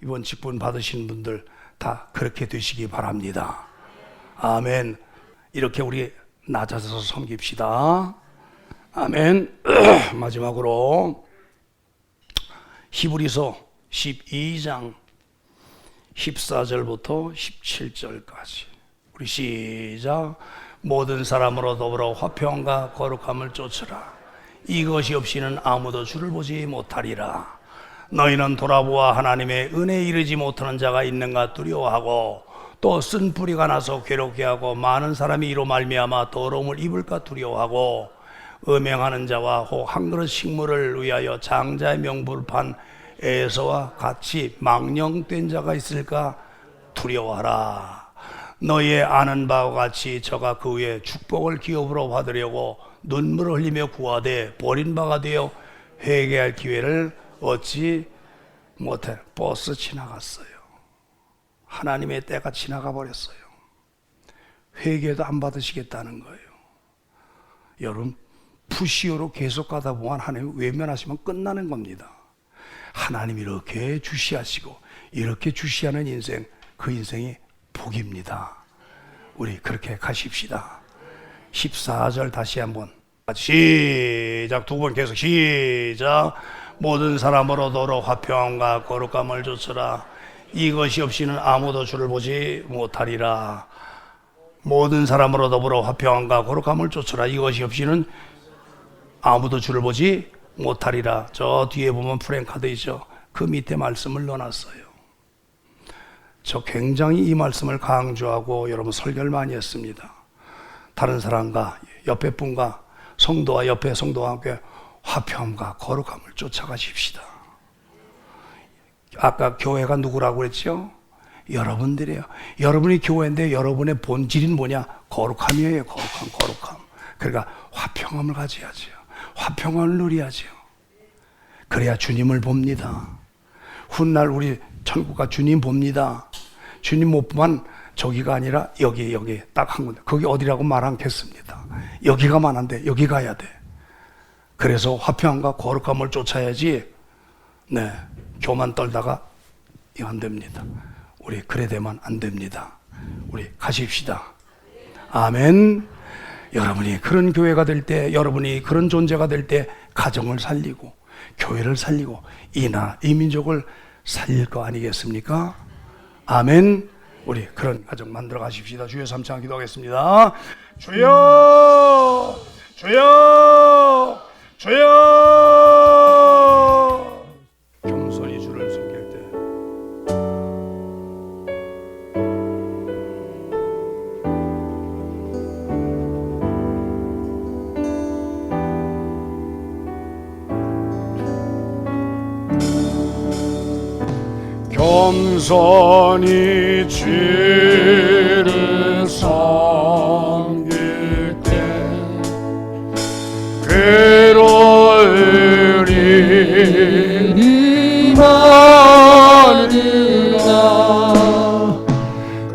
이번 직분 받으신 분들 다 그렇게 되시기 바랍니다. 아멘. 이렇게 우리 낮아져서 섬깁시다. 아멘. 마지막으로 히브리서 12장 14절부터 17절까지 우리 시작. 모든 사람으로 더불어 화평과 거룩함을 쫓으라. 이것이 없이는 아무도 주를 보지 못하리라. 너희는 돌아보아 하나님의 은혜에 이르지 못하는 자가 있는가 두려워하고 또 쓴 뿌리가 나서 괴롭게 하고 많은 사람이 이로 말미암아 더러움을 입을까 두려워하고 음행하는 자와 혹 한 그릇 식물을 위하여 장자의 명부를 판 에서와 같이 망령된 자가 있을까 두려워하라. 너희의 아는 바와 같이 저가 그 위에 축복을 기업으로 받으려고 눈물을 흘리며 구하되 버린 바가 되어 회개할 기회를 얻지 못해 버스 지나갔어요. 하나님의 때가 지나가 버렸어요. 회개도 안 받으시겠다는 거예요. 여러분, 푸시오로 계속 가다 보면 하나님 외면하시면 끝나는 겁니다. 하나님이 이렇게 주시하시고 이렇게 주시하는 인생, 그 인생이 복입니다. 우리 그렇게 가십시다. 14절 다시 한번 시작. 두 번 계속 시작. 모든 사람으로 더러 화평과 거룩함을 쫓으라. 이것이 없이는 아무도 주를 보지 못하리라. 모든 사람으로 더불어 화평과 거룩함을 쫓으라. 이것이 없이는 아무도 주를 보지 못하리라. 저 뒤에 보면 프랭카드 있죠. 그 밑에 말씀을 넣어놨어요. 저 굉장히 이 말씀을 강조하고 여러분 설교를 많이 했습니다. 다른 사람과 옆에 분과 성도와 옆에 성도와 함께 화평과 거룩함을 쫓아가십시다. 아까 교회가 누구라고 그랬죠? 여러분들이에요. 여러분이 교회인데 여러분의 본질은 뭐냐? 거룩함이에요. 거룩함. 그러니까 화평함을 가져야죠. 화평함을 누려야죠. 그래야 주님을 봅니다. 훗날 우리 천국가 주님 봅니다. 주님 못 보면 저기가 아니라 여기 딱 한 군데. 거기 어디라고 말 않겠습니다. 여기가 많은데 여기 가야 돼. 그래서 화평함과 거룩함을 쫓아야지. 네, 교만 떨다가 이거 안 됩니다. 우리 그래 되면 안 됩니다. 우리 가십시다. 아멘. 여러분이 그런 교회가 될 때, 여러분이 그런 존재가 될 때 가정을 살리고 교회를 살리고 이 나라, 이 민족을 살릴 거 아니겠습니까? 아멘. 우리 그런 가정 만들어 가십시다. 주여 삼창 기도하겠습니다. 주여, 주여, 주여. 겸손히 주를 섬길 때 겸손히 주를 섬길 때 괴로울 일이 많으나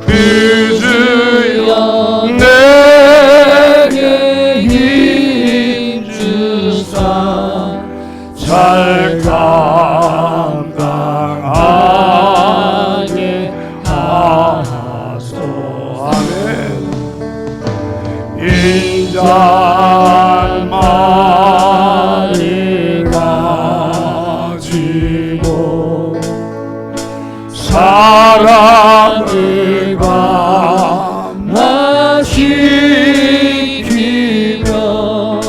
그 주여 내게 힘 주사 잘 감당하게 하소서. 아멘. 인자의 말을 가지고 사랑을 감화시키며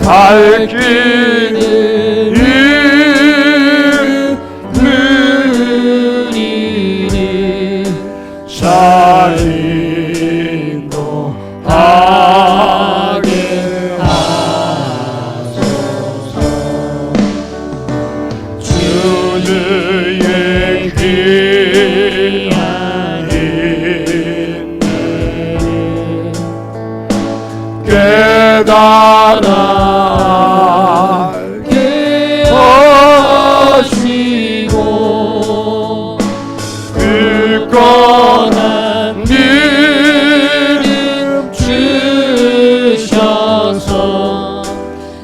갈 길을 이르느니 잘 인도하게 하소서. 주의 귀한 인내를 깨달게 하시고 굳건한 믿음 주셔서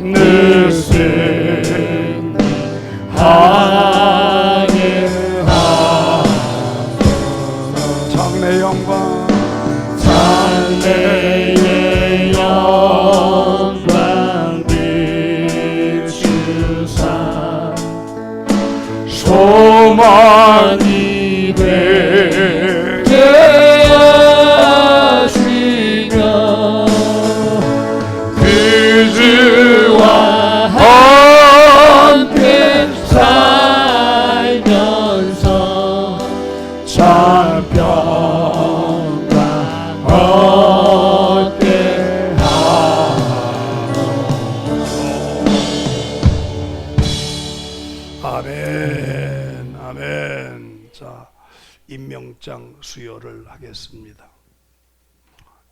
늘 승리하게 소망이 되게 하시며 그주와 함께 살면서 참평강 얻게 하소서. 아멘, 아멘. 자, 임명장 수여를 하겠습니다.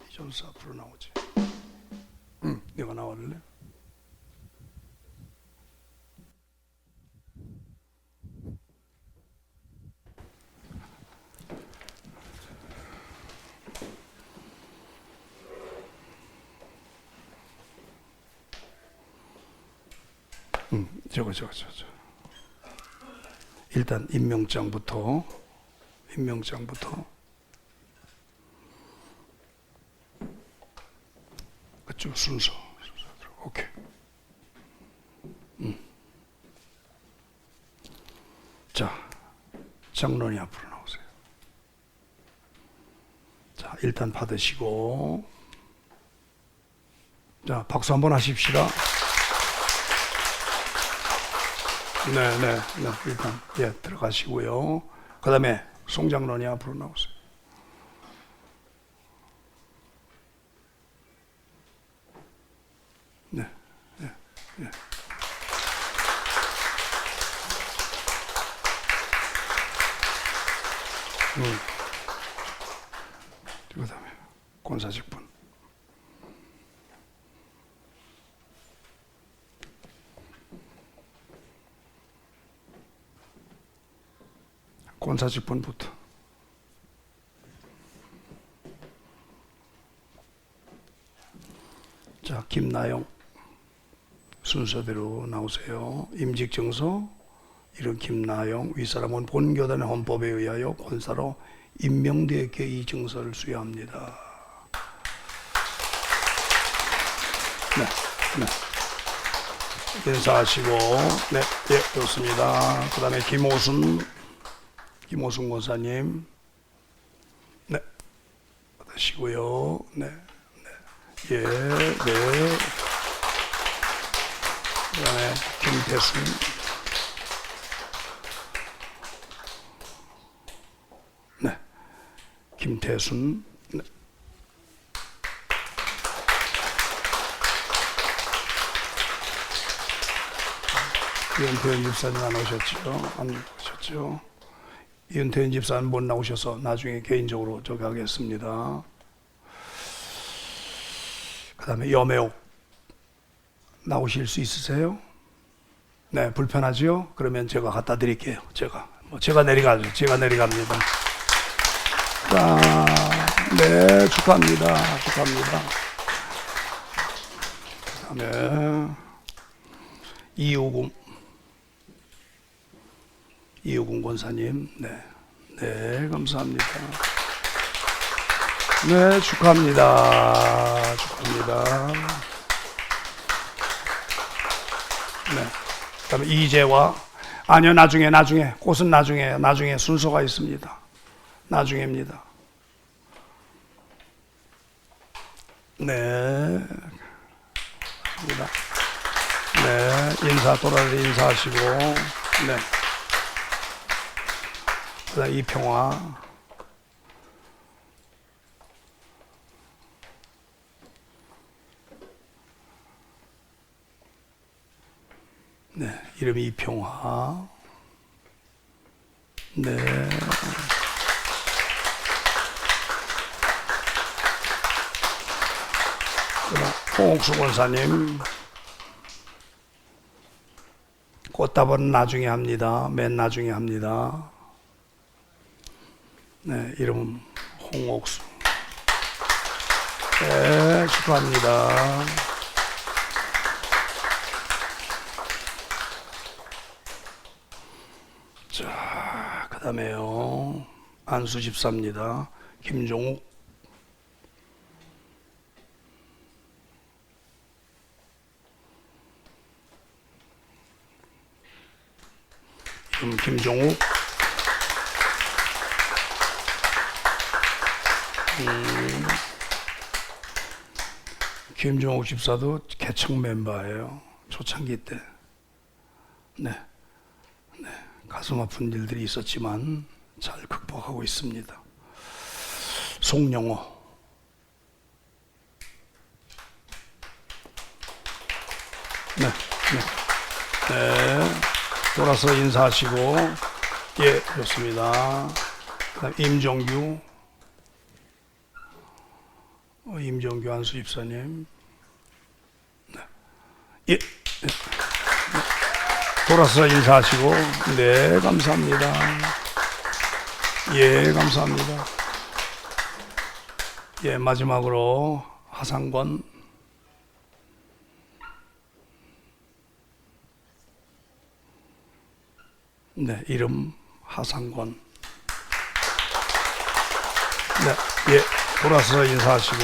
이전사 앞으로 나오지. 내가 나올래? 저거. 일단 임명장부터. 그쪽 순서. 오케이. 자, 장로님 앞으로 나오세요. 자, 일단 받으시고. 자, 박수 한번 하십시다. 네, 일단 들어가시고요. 그 다음에 송장로님 앞으로 나오세요. 네. 그 다음에 권사직분. 권사직분부터. 자, 김나영 순서대로 나오세요. 임직증서 이름 김나영 윗사람은 본교단의 헌법에 의하여 권사로 임명되었기에 이 증서를 수여합니다. 네. 인사하시고 좋습니다. 그 다음에 김호순 권사님 받으시고요. 그 다음에 김태순 김태순 이은태현 집사님 안 오셨죠? 이은태현 집사님 못 나오셔서 나중에 개인적으로 저기 하겠습니다. 그 다음에 염혜옥 나오실 수 있으세요? 네, 불편하죠? 그러면 제가 갖다 드릴게요. 제가 내려갑니다. 자, 네, 축하합니다. 그 다음에 이우궁 권사님, 네, 감사합니다. 네, 축하합니다. 네, 그 다음에 이재화, 아니요, 나중에, 꽃은 나중에 순서가 있습니다. 나중에입니다. 네, 도라를 인사하시고, 그다음 이평화, 이름이 이평화, 홍옥수 권사님, 꽃다발은 나중에 합니다. 맨 나중에 합니다. 이름은 홍옥수. 네, 축하합니다. 자, 그 다음에요. 안수 집사입니다. 김종욱. 김종욱. 김종욱 집사도 개척 멤버예요. 초창기 때. 네. 가슴 아픈 일들이 있었지만 잘 극복하고 있습니다. 송영호. 네. 돌아서 인사하시고, 예, 좋습니다. 그다음 임종규. 임종규 안수 집사님. 네. 예. 돌아서 인사하시고, 네, 감사합니다. 예, 감사합니다. 예, 마지막으로 하상권. 네, 이름 하상권. 네, 예, 돌아서 인사하시고.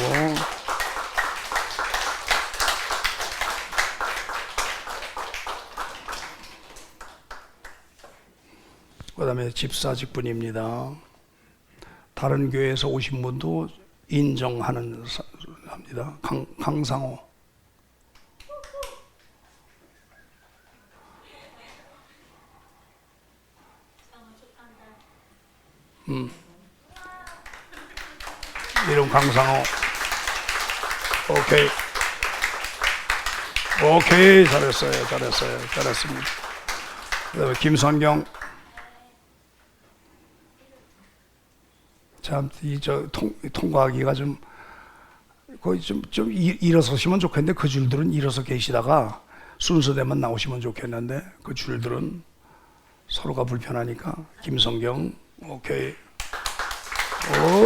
그 다음에 집사직분입니다. 다른 교회에서 오신 분도 인정하는 합니다. 강상호. 이름 강상호. 오케이, 잘했습니다. 그 다음에 김선경. 참, 통과하기가 거의 좀 일어서시면 좋겠는데, 그 줄들은 일어서 계시다가 순서대만 나오시면 좋겠는데, 그 줄들은 서로가 불편하니까. 김성경, 오케이. 오,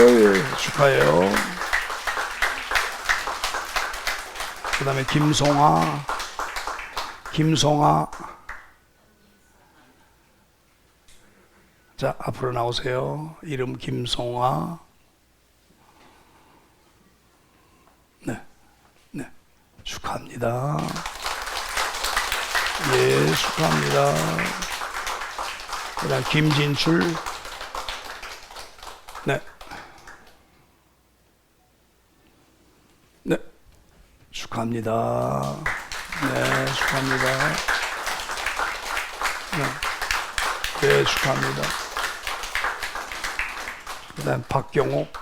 축하해요. 그 다음에 김송아. 자, 앞으로 나오세요. 이름 김송아. 네. 축하합니다. 예, 축하합니다. 그 다음 김진출. 네. 축하합니다. 네, 축하합니다. 네, 축하합니다. 그 다음 박경옥.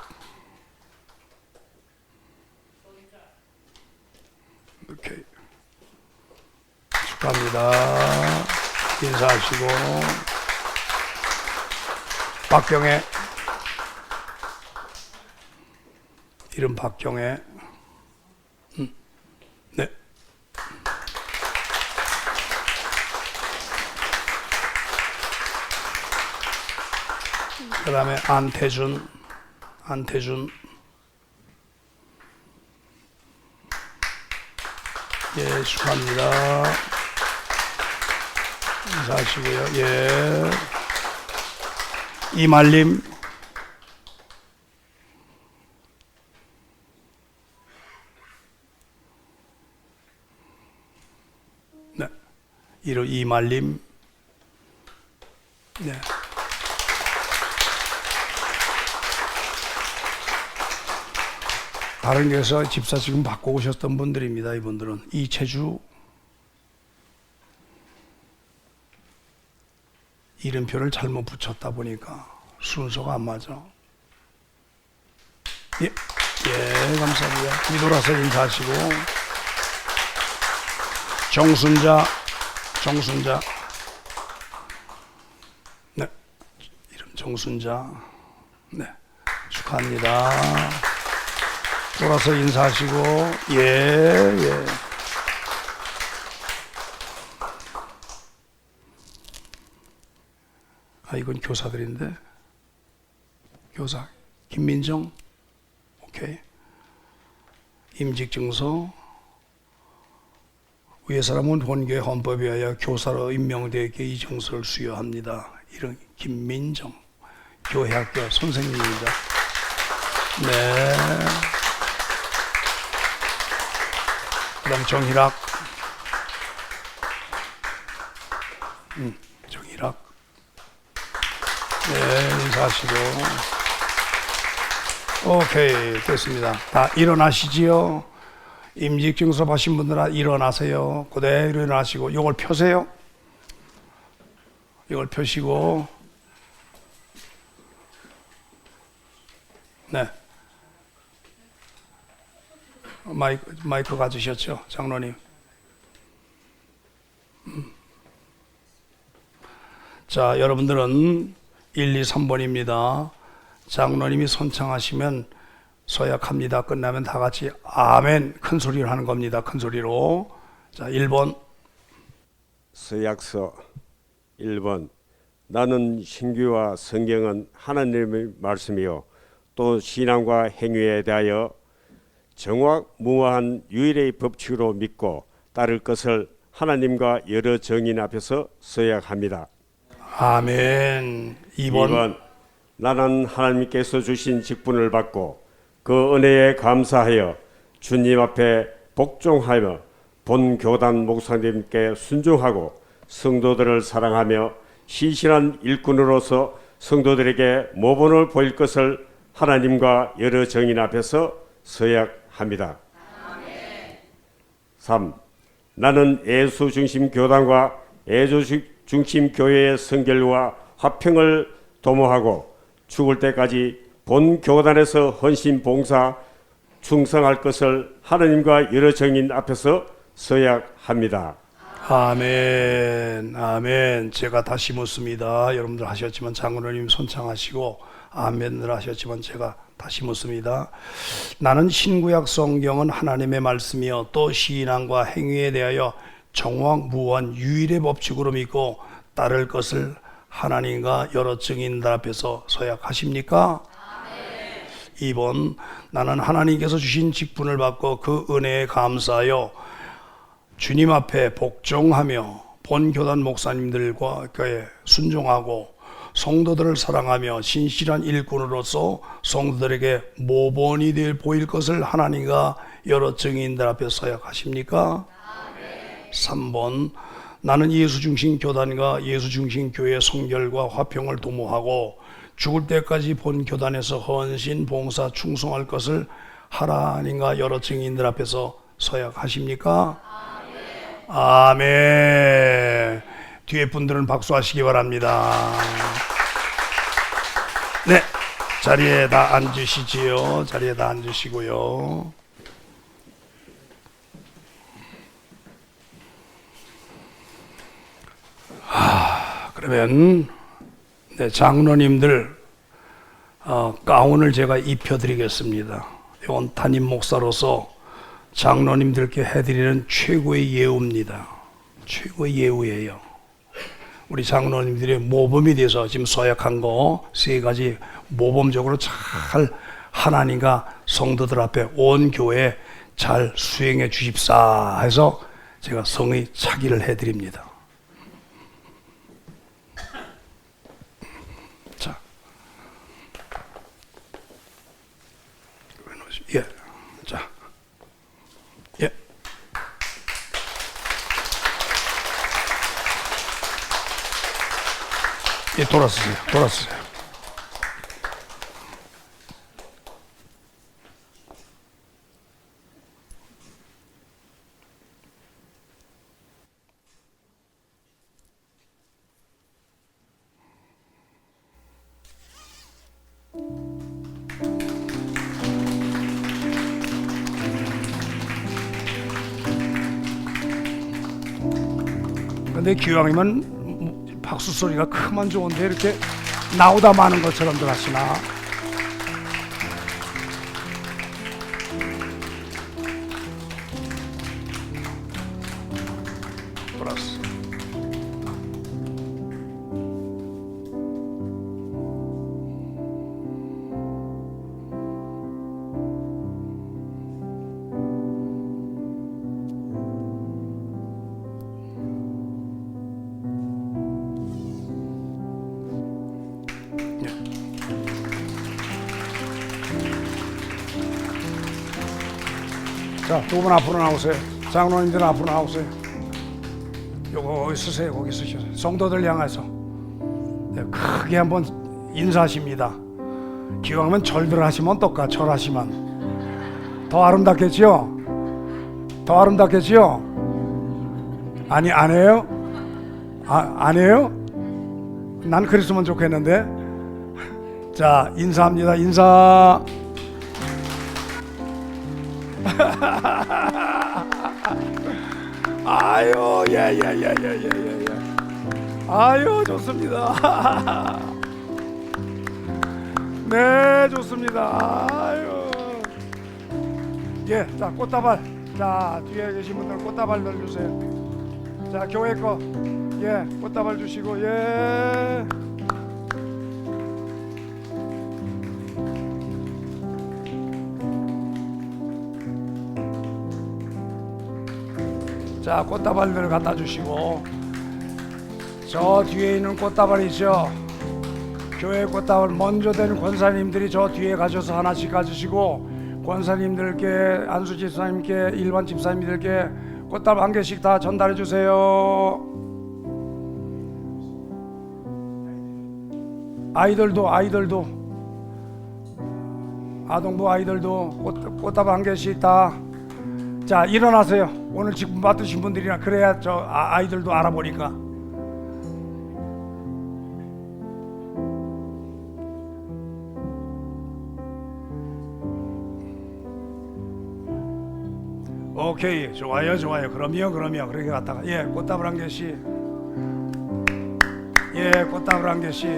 오케이. 축하합니다. 인사하시고. 박경애. 이름 박경애. 네. 그 다음에 안태준. 예, 축하합니다. 인사하시고요. 예. 이말림. 네. 이름 이말림. 네. 다른 교회에서 집사 지금 바꿔 오셨던 분들입니다. 이분들은 이채주. 이름표를 잘못 붙였다 보니까 순서가 안 맞아. 예, 감사합니다. 뒤돌아서 인사하시고. 정순자. 네, 이름 정순자. 네, 축하합니다. 돌아서 인사하시고. 예. 아, 이건 교사들인데. 교사 김민정. 오케이. 임직증서. 위에 사람은 본교회 헌법에 의하여 교사로 임명되게 이 증서를 수여합니다. 이런 김민정. 교회학교 선생님입니다. 네. 그 다음 정희락. 정희락. 네, 인사하시고. 오케이, 됐습니다. 다 일어나시지요. 임직증서 하신 분들은 일어나세요. 그대로 일어나시고, 이걸 펴세요. 이걸 펴시고, 네. 마이크 가지셨죠, 장로님? 자, 여러분들은 1, 2, 3번입니다. 장로님이 선창하시면 서약합니다. 끝나면 다 같이 아멘 큰 소리로 하는 겁니다. 큰 소리로. 자, 1번. 서약서 1번. 나는 신규와 성경은 하나님의 말씀이요 또 신앙과 행위에 대하여 정확무화한 유일의 법칙으로 믿고 따를 것을 하나님과 여러 정인 앞에서 서약합니다. 아멘. 2번. 나는 하나님께서 주신 직분을 받고 그 은혜에 감사하여 주님 앞에 복종하며 본 교단 목사님께 순종하고 성도들을 사랑하며 시신한 일꾼으로서 성도들에게 모범을 보일 것을 하나님과 여러 정인 앞에서 서약합니다. 3. 나는 예수 중심 교단과 예수 중심 교회의 성결과 화평을 도모하고 죽을 때까지 본 교단에서 헌신 봉사 충성할 것을 하나님과 여러 정인 앞에서 서약합니다. 아멘. 아멘. 제가 다시 묻습니다. 여러분들 하셨지만 장로님 선창하시고 아멘을 하셨지만 제가 다시 묻습니다. 나는 신구약 성경은 하나님의 말씀이요 또 신앙과 행위에 대하여 정확무한 유일의 법칙으로 믿고 따를 것을 하나님과 여러 증인들 앞에서 서약하십니까? 아멘. 2번. 나는 하나님께서 주신 직분을 받고 그 은혜에 감사하여 주님 앞에 복종하며 본 교단 목사님들과 교회 순종하고 성도들을 사랑하며 신실한 일꾼으로서 성도들에게 모범이 보일 것을 하나님과 여러 증인들 앞에 서약하십니까? 아멘. 3번. 나는 예수 중심 교단과 예수 중심 교회의 성결과 화평을 도모하고 죽을 때까지 본 교단에서 헌신, 봉사, 충성할 것을 하나님과 여러 증인들 앞에서 서약하십니까? 아멘. 아멘. 뒤에 분들은 박수하시기 바랍니다. 네, 자리에 다 앉으시지요. 자리에 다 앉으시고요. 그러면 네, 장로님들 가운을 제가 입혀드리겠습니다. 이건 담임 목사로서 장로님들께 해드리는 최고의 예우입니다. 최고의 예우예요. 우리 장로님들의 모범이 돼서 지금 서약한 거 3가지 모범적으로 잘 하나님과 성도들 앞에 온 교회 잘 수행해 주십사 해서 제가 성의 차기를 해드립니다. 자, 예, 자, 예. 예, 돌았어요. 근데 기왕이면 박수 소리가 크면 좋은데 이렇게 나오다 마는 것처럼들 하시나? 플러스. 자, 두 분 앞으로 나오세요. 장로님들 앞으로 나오세요. 요거 거기 쓰세요. 거기 쓰셔서 성도들 향해서 네, 크게 한번 인사하십니다. 기왕하면 절들 하시면 어떨까? 절하시면 더 아름답겠지요? 더 아름답겠지요? 아니, 안 해요? 안 해요? 난 그랬으면 좋겠는데. 자, 인사합니다. 인사. 아유, 예. 아유, 좋습니다. 네, 좋습니다. 아유. 예, 자, 꽃다발. 자, 뒤에 계신 분들 꽃다발 넣어주세요. 자, 교회 거. 예, 꽃다발 주시고, 예. 자, 꽃다발들 갖다 주시고, 저 뒤에 있는 꽃다발 있죠? 교회 꽃다발 먼저 된 권사님들이 저 뒤에 가셔서 하나씩 가주시고, 권사님들께, 안수 집사님께, 일반 집사님들께 꽃다발 한 개씩 다 전달해 주세요. 아이들도 아동부 아이들도 꽃다발 한 개씩 다. 자, 일어나세요. 오늘 직분 받으신 분들이나 그래야 저 아이들도 알아보니까. 오케이, 좋아요. 그럼요. 그렇게 갔다가, 예, 꽃다발 한 개씩. 예, 꽃다발 한 개씩.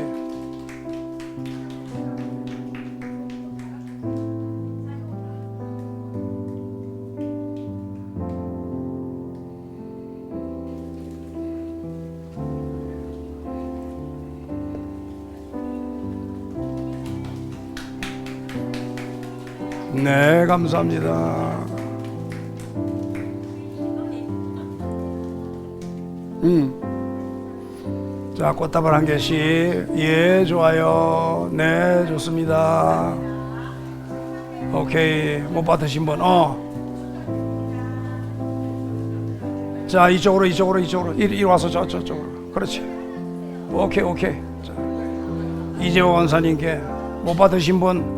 네, 감사합니다. 자, 꽃다발 한 개씩. 예, 좋아요. 네, 좋습니다. 오케이, 못 받으신 분, 자, 이쪽으로. 이리 와서 저쪽으로. 그렇지. 오케이. 자, 이재호 원사님께 못 받으신 분.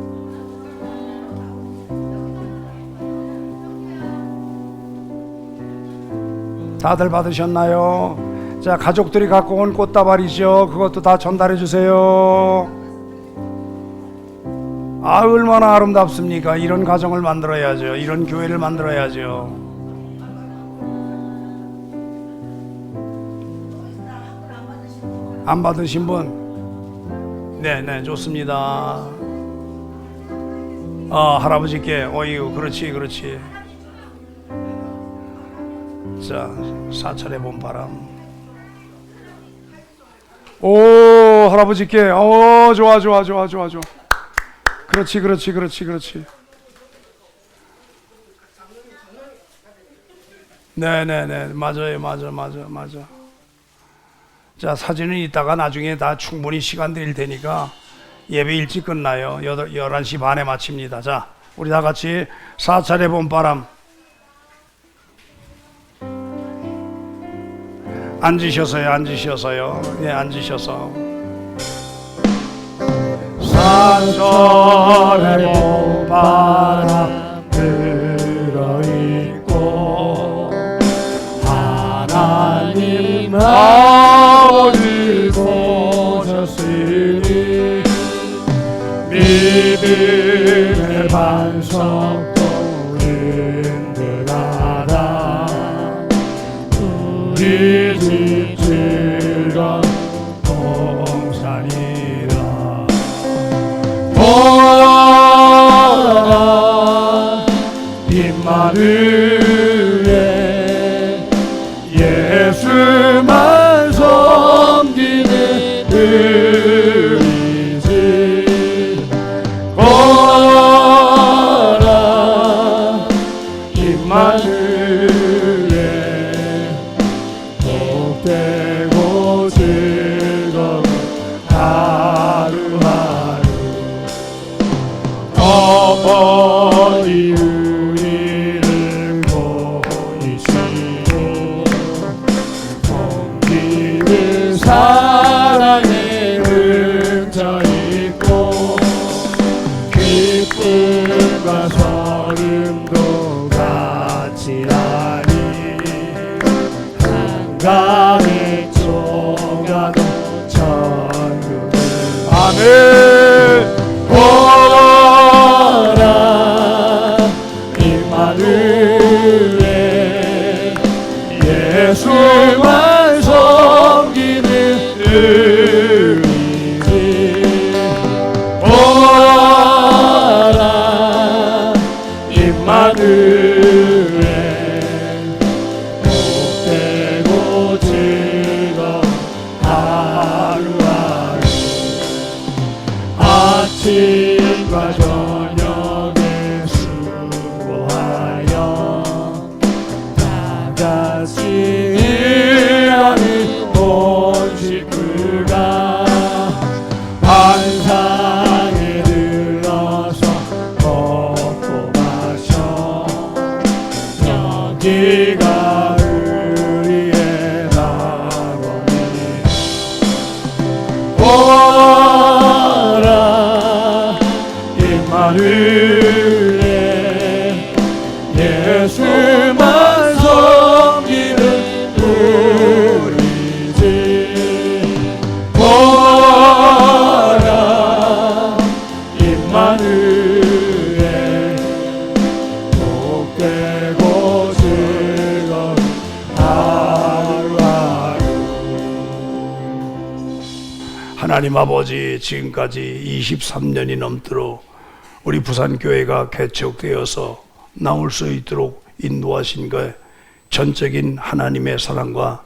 다들 받으셨나요? 자, 가족들이 갖고 온 꽃다발이죠. 그것도 다 전달해 주세요. 아, 얼마나 아름답습니까? 이런 가정을 만들어야죠. 이런 교회를 만들어야죠. 안 받으신 분? 네, 좋습니다. 할아버지께, 어이구, 그렇지. 자, 사찰의 봄바람. 오, 할아버지께, 좋아. 그렇지. 네, 맞아. 자, 사진은 이따가 나중에 다 충분히 시간 드릴 테니까 예배 일찍 끝나요. 11시 반에 마칩니다. 자, 우리 다 같이 사찰의 봄바람. 앉으셔서요. 네, 앉으셔서. 사철의 봄바람 들어있고 하나님 아버지 보셨으니 믿음의 반석도 든든하다. 우리 집 즐거운 동산이다. 보라 빈마루에 예수만 섬기는 의지. 보라 빈마루에 복되고 즐거운 하루하루. 어머니 우리를 보이시고 섬기는 사랑의 은자이 있고 기쁨과 설렘도 같이 하니 한강의 조가도 천국을 아멘. 보라 임마누엘 예수만 섬기는 의지 보라 임마누엘 복되고 즐거운 하루하루 아침과 저녁에 수고하여 다같이 일하는 온 식구가 반상에 들러서 먹고 마셔 여기가 우리의 낙원이 보라 임마누엘 예수만 섬기는 우리지 보라 임마누엘 복되고 즐거운 하루하루 하나님 아버지, 지금까지 23년이 넘도록 우리 부산교회가 개척되어서 나올 수 있도록 인도하신 것 전적인 하나님의 사랑과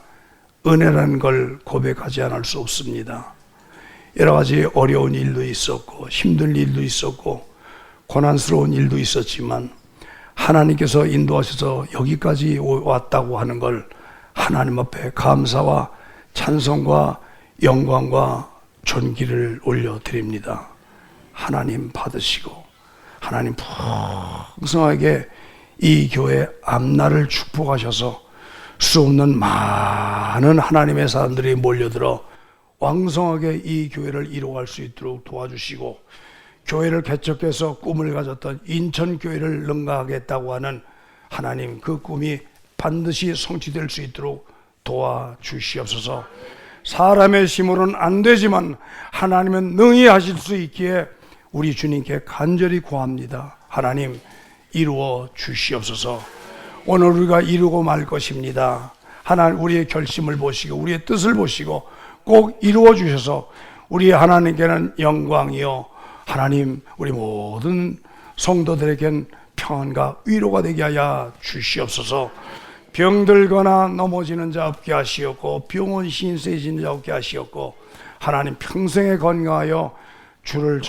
은혜라는 걸 고백하지 않을 수 없습니다. 여러 가지 어려운 일도 있었고 힘든 일도 있었고 고난스러운 일도 있었지만 하나님께서 인도하셔서 여기까지 왔다고 하는 걸 하나님 앞에 감사와 찬송과 영광과 존귀를 올려드립니다. 하나님 받으시고 하나님 풍성하게 이 교회 앞날을 축복하셔서 수없는 많은 하나님의 사람들이 몰려들어 왕성하게 이 교회를 이루어갈 수 있도록 도와주시고 교회를 개척해서 꿈을 가졌던 인천교회를 능가하겠다고 하는 하나님 그 꿈이 반드시 성취될 수 있도록 도와주시옵소서. 사람의 힘으로는 안 되지만 하나님은 능히 하실 수 있기에 우리 주님께 간절히 구합니다. 하나님 이루어 주시옵소서. 오늘 우리가 이루고 말 것입니다. 하나님 우리의 결심을 보시고 우리의 뜻을 보시고 꼭 이루어 주셔서 우리 하나님께는 영광이요 하나님 우리 모든 성도들에겐 평안과 위로가 되게 하여 주시옵소서. 병들거나 넘어지는 자 없게 하시옵고 병원 신세진 자 없게 하시옵고 하나님 평생에 건강하여 주를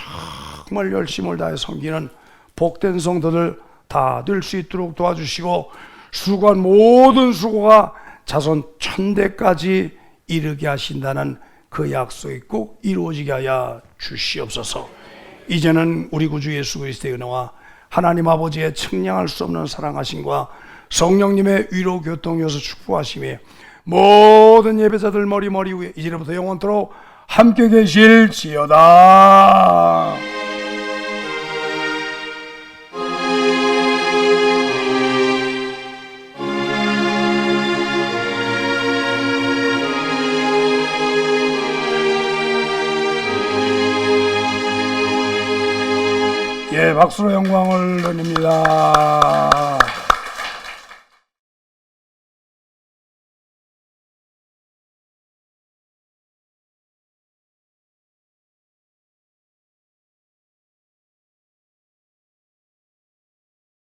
정말 열심을 다해 섬기는 복된 성도들 다 될 수 있도록 도와주시고 수고한 모든 수고가 자손 천대까지 이르게 하신다는 그 약속이 꼭 이루어지게 하여 주시옵소서. 이제는 우리 구주 예수 그리스도의 은혜와 하나님 아버지의 측량할 수 없는 사랑하심과 성령님의 위로 교통여서 축복하심이 모든 예배자들 머리 위에 이제부터 영원토록 함께 계실지어다. 예, 박수로 영광을 돌립니다.